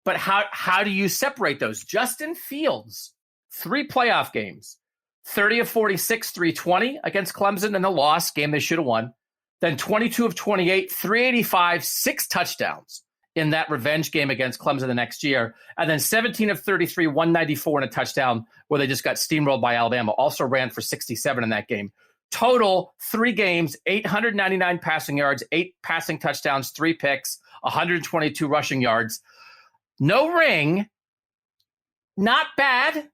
S1: But how do you separate those? Justin Fields, 3 playoff games, 30 of 46, 320 against Clemson in the loss, game they should have won. Then 22 of 28, 385, 6 touchdowns in that revenge game against Clemson the next year. And then 17 of 33, 194 and a touchdown where they just got steamrolled by Alabama. Also ran for 67 in that game. Total 3 games, 899 passing yards, 8 passing touchdowns, 3 picks, 122 rushing yards. No ring, not bad.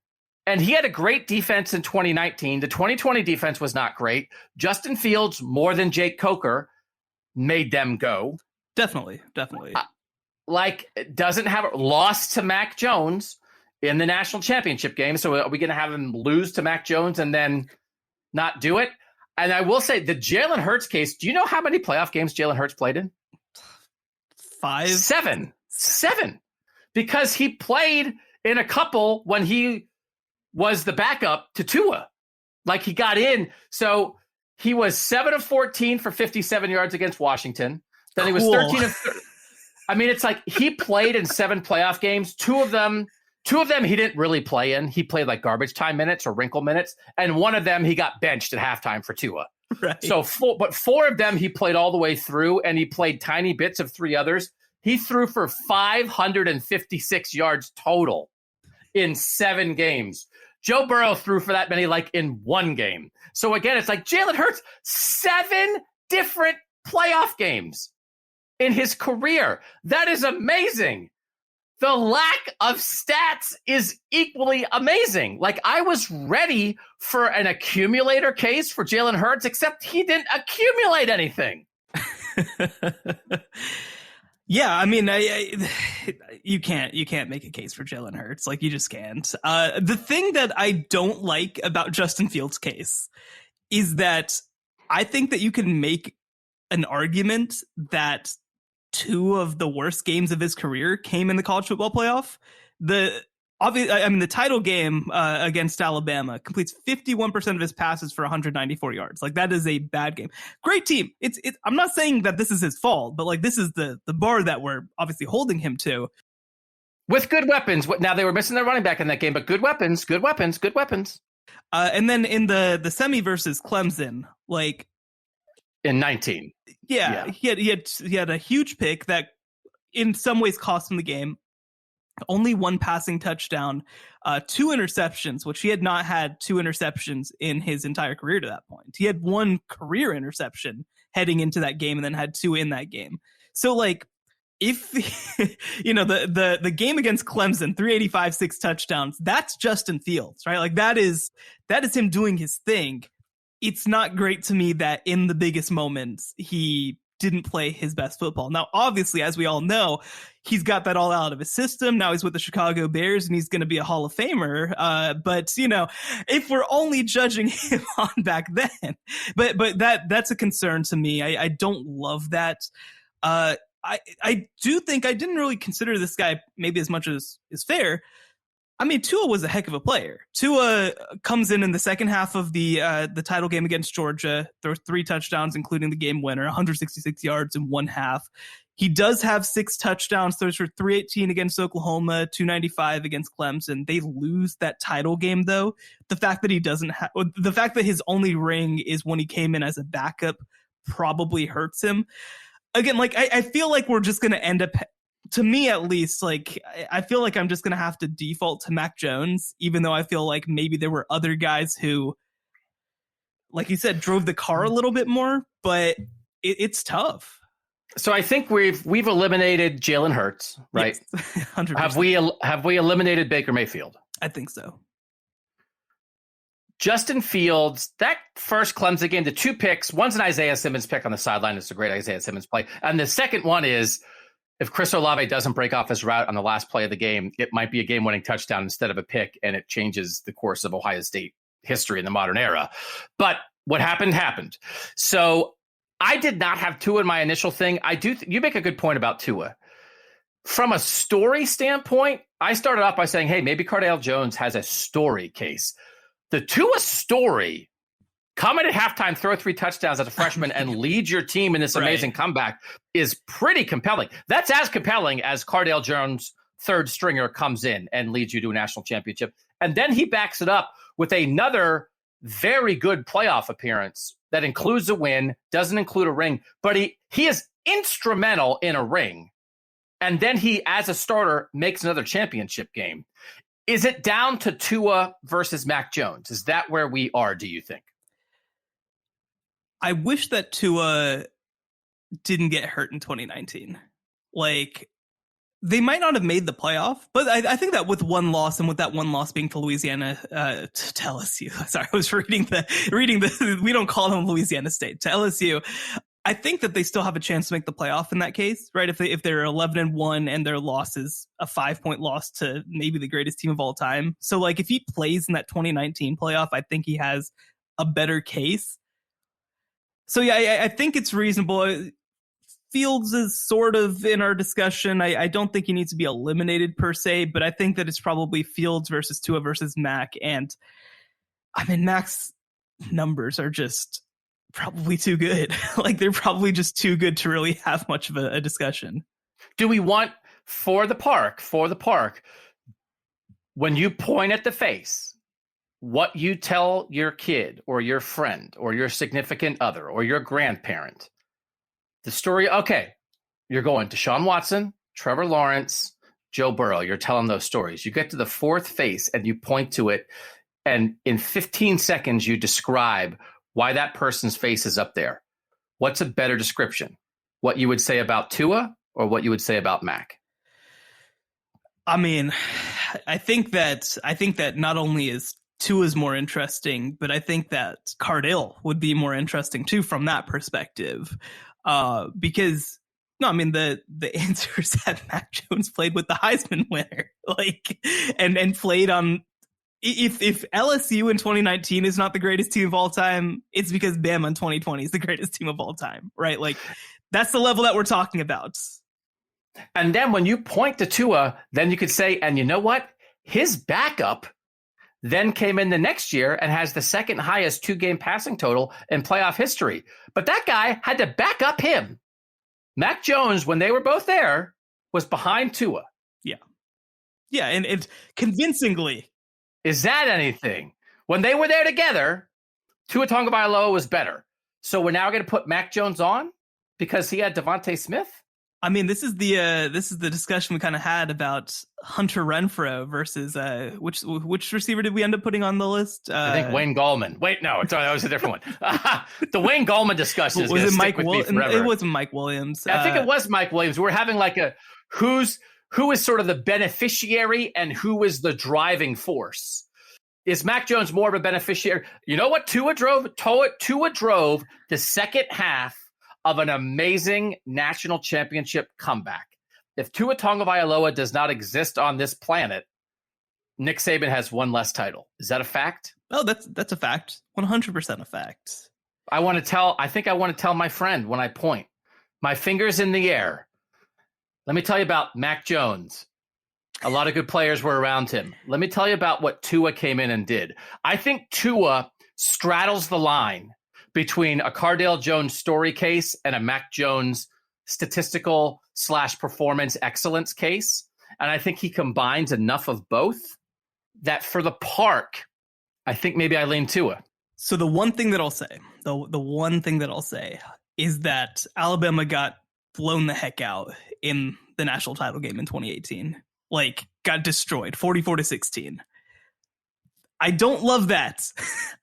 S1: And he had a great defense in 2019. The 2020 defense was not great. Justin Fields, more than Jake Coker, made them go.
S2: Definitely.
S1: Doesn't have lost to Mac Jones in the national championship game. So are we going to have him lose to Mac Jones and then not do it? And I will say the Jalen Hurts case. Do you know how many playoff games Jalen Hurts played in?
S2: 5,
S1: 7, because he played in a couple when he was the backup to Tua. Like he got in. So he was 7 of 14 for 57 yards against Washington. Then he was 13 of 30. I mean, it's like he played in 7 playoff games. Two of them he didn't really play in. He played like garbage time minutes or wrinkle minutes. And one of them he got benched at halftime for Tua.
S2: Right.
S1: So 4 of them he played all the way through, and he played tiny bits of 3 others. He threw for 556 yards total in 7 games. Joe Burrow threw for that many like in 1 game. So again, it's like Jalen Hurts, 7 different playoff games in his career. That is amazing. The lack of stats is equally amazing. Like I was ready for an accumulator case for Jalen Hurts, except he didn't accumulate anything.
S2: Yeah, I mean, you can't make a case for Jalen Hurts. Like you just can't. The thing that I don't like about Justin Fields' case is that I think that you can make an argument that 2 of the worst games of his career came in the college football playoff. The title game against Alabama completes 51% of his passes for 194 yards. Like that is a bad game. Great team. I'm not saying that this is his fault, but like this is the bar that we're obviously holding him to.
S1: With good weapons. Now they were missing their running back in that game, but good weapons.
S2: And then in the semi versus Clemson, like
S1: in 19.
S2: Yeah. He had a huge pick that in some ways cost him the game. Only 1 passing touchdown, 2 interceptions, which he had not had 2 interceptions in his entire career to that point. He had 1 career interception heading into that game and then had 2 in that game. So like if the game against Clemson, 385, 6 touchdowns, that's Justin Fields, right? Like that is him doing his thing. It's not great to me that in the biggest moments he didn't play his best football. Now, obviously, as we all know, he's got that all out of his system. Now he's with the Chicago Bears and he's going to be a Hall of Famer. But if we're only judging him on back then, but that's a concern to me. I don't love that. I do think I didn't really consider this guy maybe as much as is fair. I mean, Tua was a heck of a player. Tua comes in the second half of the title game against Georgia, throws 3 touchdowns, including the game winner, 166 yards in 1 half. He does have 6 touchdowns, throws for 318 against Oklahoma, 295 against Clemson. They lose that title game, though. The fact that his only ring is when he came in as a backup probably hurts him. Again, like I feel like we're just going to end up to me at least, like, I feel like I'm just going to have to default to Mac Jones, even though I feel like maybe there were other guys who, like you said, drove the car a little bit more, but it's tough.
S1: So I think we've eliminated Jalen Hurts, right?
S2: Yes, 100%.
S1: Have we eliminated Baker Mayfield?
S2: I think so.
S1: Justin Fields, that first Clemson game, the 2 picks, one's an Isaiah Simmons pick on the sideline. It's a great Isaiah Simmons play. And the second one is, if Chris Olave doesn't break off his route on the last play of the game, it might be a game-winning touchdown instead of a pick, and it changes the course of Ohio State history in the modern era. But what happened, happened. So I did not have Tua in my initial thing. You make a good point about Tua. From a story standpoint, I started off by saying, hey, maybe Cardale Jones has a story case. The Tua story, come in at halftime, throw 3 touchdowns as a freshman, and lead your team in this amazing comeback is pretty compelling. That's as compelling as Cardale Jones, third stringer, comes in and leads you to a national championship. And then he backs it up with another very good playoff appearance that includes a win, doesn't include a ring, but he is instrumental in a ring. And then he, as a starter, makes another championship game. Is it down to Tua versus Mac Jones? Is that where we are, do you think?
S2: I wish that Tua didn't get hurt in 2019. Like, they might not have made the playoff, but I think that with one loss, and with that one loss being to Louisiana, to LSU. Sorry, I was reading the. We don't call them Louisiana State, to LSU. I think that they still have a chance to make the playoff in that case, right? If they're 11-1 and their loss is a 5-point loss to maybe the greatest team of all time. So, like, if he plays in that 2019 playoff, I think he has a better case. So yeah, I think it's reasonable. Fields is sort of in our discussion. I don't think he needs to be eliminated per se, but I think that it's probably Fields versus Tua versus Mac. And I mean, Mac's numbers are just probably too good. Like, they're probably just too good to really have much of a discussion.
S1: Do we want for the park, when you point at the face, what you tell your kid or your friend or your significant other or your grandparent, the story, okay, you're going to Deshaun Watson, Trevor Lawrence, Joe Burrow. You're telling those stories. You get to the 4th face and you point to it, and in 15 seconds, you describe why that person's face is up there. What's a better description? What you would say about Tua or what you would say about Mac?
S2: I mean, I think that not only is Tua's more interesting, but I think that Cardale would be more interesting too from that perspective. Because no, I mean the answer is that Mac Jones played with the Heisman winner, like, and played on. If LSU in 2019 is not the greatest team of all time, it's because Bama in 2020 is the greatest team of all time, right? Like, that's the level that we're talking about.
S1: And then when you point to Tua, then you could say, and you know what? His backup then came in the next year and has the second highest 2-game passing total in playoff history. But that guy had to back up him. Mac Jones, when they were both there, was behind Tua.
S2: Yeah. Yeah, and it's convincingly.
S1: Is that anything? When they were there together, Tua Tagovailoa was better. So we're now going to put Mac Jones on because he had Devontae Smith?
S2: I mean, this is the discussion we kind of had about Hunter Renfrow versus which receiver did we end up putting on the list?
S1: I think Wayne Gallman. Wait, no, that was a different one. The Wayne Gallman discussion is going to stick with me forever.
S2: It wasn't Mike Williams.
S1: I think it was Mike Williams. We're having like a who is sort of the beneficiary and who is the driving force. Is Mac Jones more of a beneficiary? You know what Tua drove? Tua drove the second half of an amazing national championship comeback. If Tua Tagovailoa does not exist on this planet, Nick Saban has one less title. Is that a fact?
S2: Oh, that's a fact. 100% a fact.
S1: I think I want to tell my friend when I point. My finger's in the air. Let me tell you about Mac Jones. A lot of good players were around him. Let me tell you about what Tua came in and did. I think Tua straddles the line between a Cardale Jones story case and a Mac Jones statistical / performance excellence case. And I think he combines enough of both that for the park, I think maybe I lean Tua.
S2: So the one thing that I'll say, the one thing that I'll say is that Alabama got blown the heck out in the national title game in 2018. Like, got destroyed 44-16. I don't love that.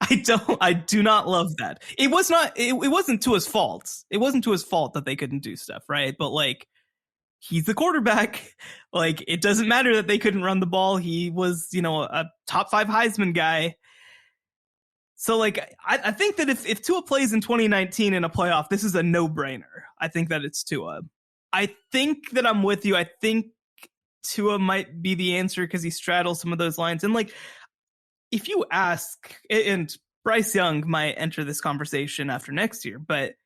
S2: I do not love that. It wasn't Tua's fault. It wasn't Tua's fault that they couldn't do stuff, right? But like, he's the quarterback. Like, it doesn't matter that they couldn't run the ball. He was, a top 5 Heisman guy. So like, I think that if Tua plays in 2019 in a playoff, this is a no-brainer. I think that it's Tua. I think that I'm with you. I think Tua might be the answer because he straddles some of those lines. And like, if you ask, and Bryce Young might enter this conversation after next year, but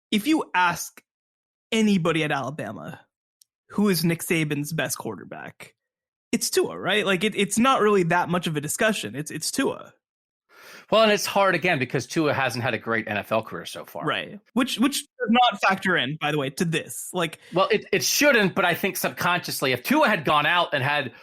S2: if you ask anybody at Alabama, who is Nick Saban's best quarterback, it's Tua, right? Like, it's not really that much of a discussion. It's Tua.
S1: Well, and it's hard again because Tua hasn't had a great NFL career so far.
S2: Right. Which does not factor in, by the way, to this. Like,
S1: well, it shouldn't, but I think subconsciously, if Tua had gone out and had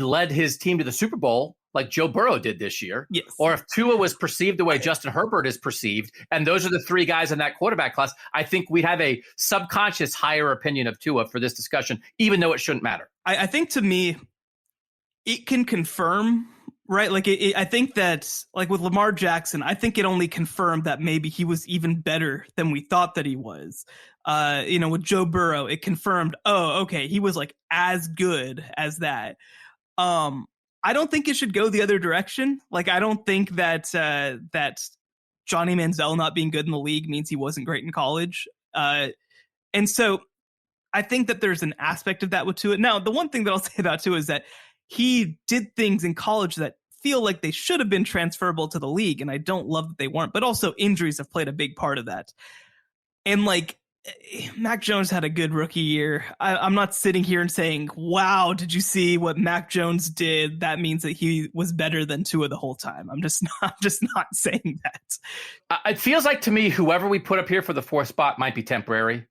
S1: led his team to the Super Bowl like Joe Burrow did this year,
S2: yes,
S1: or if Tua was perceived the way Justin Herbert is perceived, and those are the 3 guys in that quarterback class, I think we'd have a subconscious higher opinion of Tua for this discussion, even though it shouldn't matter.
S2: I think to me, it can confirm, right? Like, I think that, like with Lamar Jackson, I think it only confirmed that maybe he was even better than we thought that he was. With Joe Burrow, it confirmed, oh, okay, he was like as good as that. I don't think it should go the other direction. Like, I don't think that Johnny Manziel not being good in the league means he wasn't great in college. And so I think that there's an aspect of that with Tua. Now, the one thing that I'll say about Tua is that he did things in college that feel like they should have been transferable to the league, and I don't love that they weren't. But also injuries have played a big part of that. And like, Mac Jones had a good rookie year. I'm not sitting here and saying, wow, did you see what Mac Jones did? That means that he was better than Tua the whole time. I'm just not saying that.
S1: It feels like to me, whoever we put up here for the 4th spot might be temporary,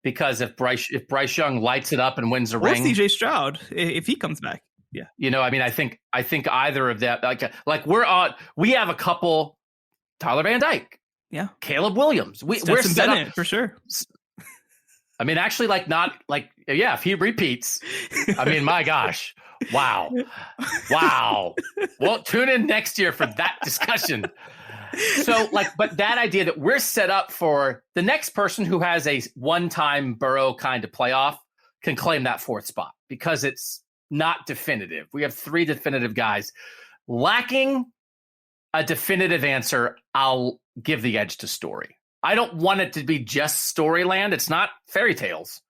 S1: because if Bryce Young lights it up and wins a ring,
S2: or CJ Stroud, if he comes back. Yeah.
S1: I mean, I think either of that, like we have a couple, Tyler Van Dyke.
S2: Yeah.
S1: Caleb Williams. We're set
S2: Bennett,
S1: up
S2: for sure.
S1: I mean, actually, if he repeats, I mean, my gosh. Wow. Well, tune in next year for that discussion. So but that idea that we're set up for the next person who has a one-time Burrow kind of playoff can claim that 4th spot because it's not definitive. We have 3 definitive guys. Lacking a definitive answer, I'll give the edge to Story. I don't want it to be just Storyland. It's not fairy tales.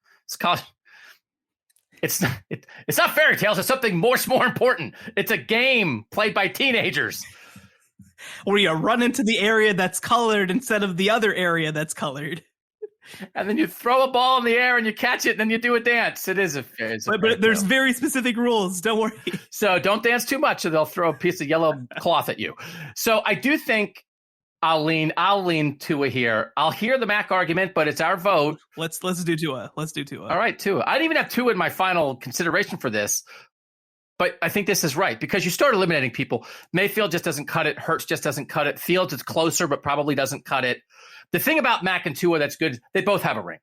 S1: It's not fairy tales. It's something more important. It's a game played by teenagers.
S2: Where you run into the area that's colored instead of the other area that's colored.
S1: And then you throw a ball in the air and you catch it and then you do a dance.
S2: But there's very specific rules. Don't worry.
S1: So don't dance too much or they'll throw a piece of yellow cloth at you. So I do think I'll lean Tua here. I'll hear the Mac argument, but it's our vote.
S2: Let's do Tua. All
S1: right, Tua. I didn't even have Tua in my final consideration for this, but I think this is right because you start eliminating people. Mayfield just doesn't cut it. Hurts just doesn't cut it. Fields is closer, but probably doesn't cut it. The thing about Mac and Tua that's good, they both have a ring.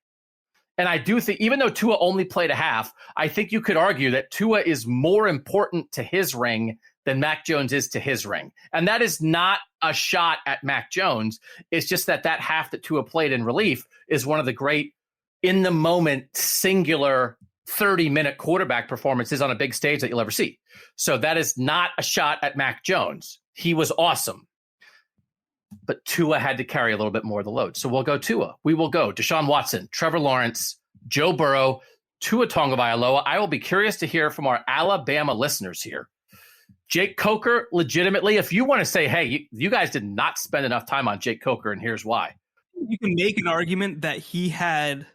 S1: And I do think, even though Tua only played a half, I think you could argue that Tua is more important to his ring than Mac Jones is to his ring. And that is not a shot at Mac Jones. It's just that half that Tua played in relief is one of the great in-the-moment, singular 30-minute quarterback performances on a big stage that you'll ever see. So that is not a shot at Mac Jones. He was awesome. But Tua had to carry a little bit more of the load. So we'll go Tua. We will go Deshaun Watson, Trevor Lawrence, Joe Burrow, Tua Tagovailoa. I will be curious to hear from our Alabama listeners here. Jake Coker, legitimately, if you want to say, hey, you guys did not spend enough time on Jake Coker, and here's why.
S2: You can make an argument that he had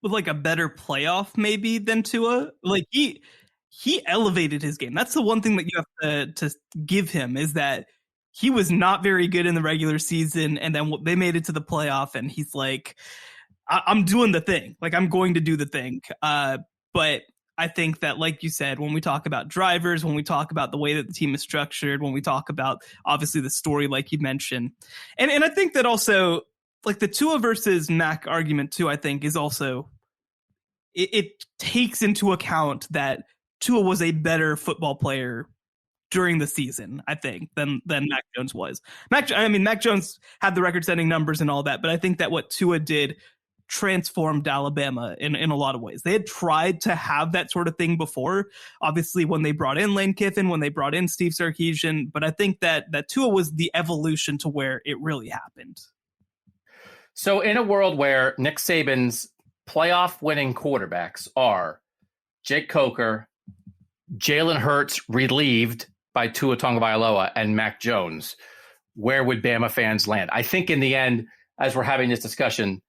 S2: with like a better playoff maybe than Tua. Like he elevated his game. That's the one thing that you have to give him is that he was not very good in the regular season, and then they made it to the playoff, and he's like, I'm doing the thing. Like, I'm going to do the thing. But I think that, like you said, when we talk about drivers, when we talk about the way that the team is structured, when we talk about, obviously, the story, like you mentioned, and I think that also, like, the Tua versus Mac argument, too, I think, is also it takes into account that Tua was a better football player during the season, I think, than Mac Jones was. Mac Jones had the record-setting numbers and all that, but I think that what Tua did transformed Alabama in a lot of ways. They had tried to have that sort of thing before, obviously when they brought in Lane Kiffin, when they brought in Steve Sarkisian, but I think that Tua was the evolution to where it really happened.
S1: So in a world where Nick Saban's playoff winning quarterbacks are Jake Coker, Jalen Hurts relieved by Tua Tagovailoa, and Mac Jones, where would Bama fans land? I think in the end, as we're having this discussion,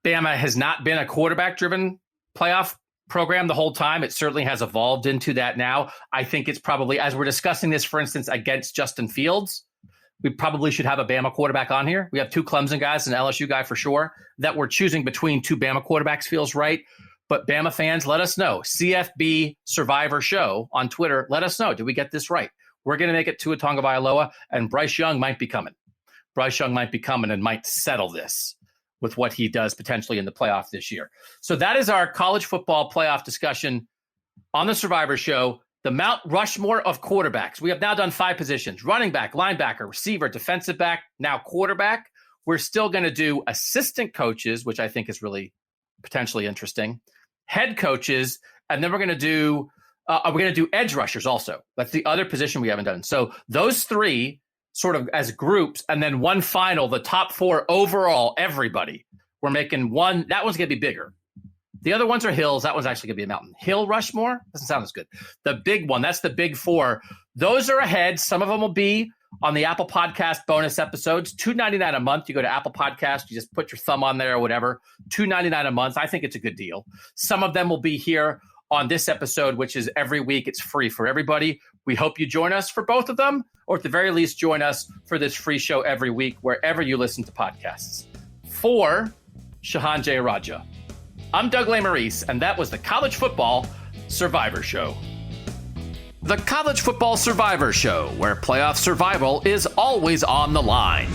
S1: Bama has not been a quarterback-driven playoff program the whole time. It certainly has evolved into that now. I think it's probably, as we're discussing this, for instance, against Justin Fields, we probably should have a Bama quarterback on here. We have two Clemson guys and an LSU guy for sure. That we're choosing between two Bama quarterbacks feels right. But Bama fans, let us know. CFB Survivor Show on Twitter, let us know. Did we get this right? We're going to make it Tua Tagovailoa, and Bryce Young might be coming. Bryce Young might be coming and might settle this with what he does potentially in the playoff this year. So that is our college football playoff discussion on the Survivor Show. The Mount Rushmore of quarterbacks. We have now done 5 positions: running back, linebacker, receiver, defensive back, now quarterback. We're still going to do assistant coaches, which I think is really potentially interesting, head coaches, and then we're going to do edge rushers also. That's the other position we haven't done. So those 3 sort of as groups, and then one final, the top 4 overall, everybody. We're making one. That one's going to be bigger. The other ones are hills. That one's actually going to be a mountain. Hill Rushmore doesn't sound as good. The big one, that's the big 4. Those are ahead. Some of them will be on the Apple Podcast bonus episodes. $2.99 a month. You go to Apple Podcast, you just put your thumb on there or whatever. $2.99 a month. I think it's a good deal. Some of them will be here on this episode, which is every week. It's free for everybody. We hope you join us for both of them, or at the very least, join us for this free show every week, wherever you listen to podcasts. For Shehan Jeyarajah, I'm Doug Lesmerises, and that was the College Football Survivor Show. The College Football Survivor Show, where playoff survival is always on the line.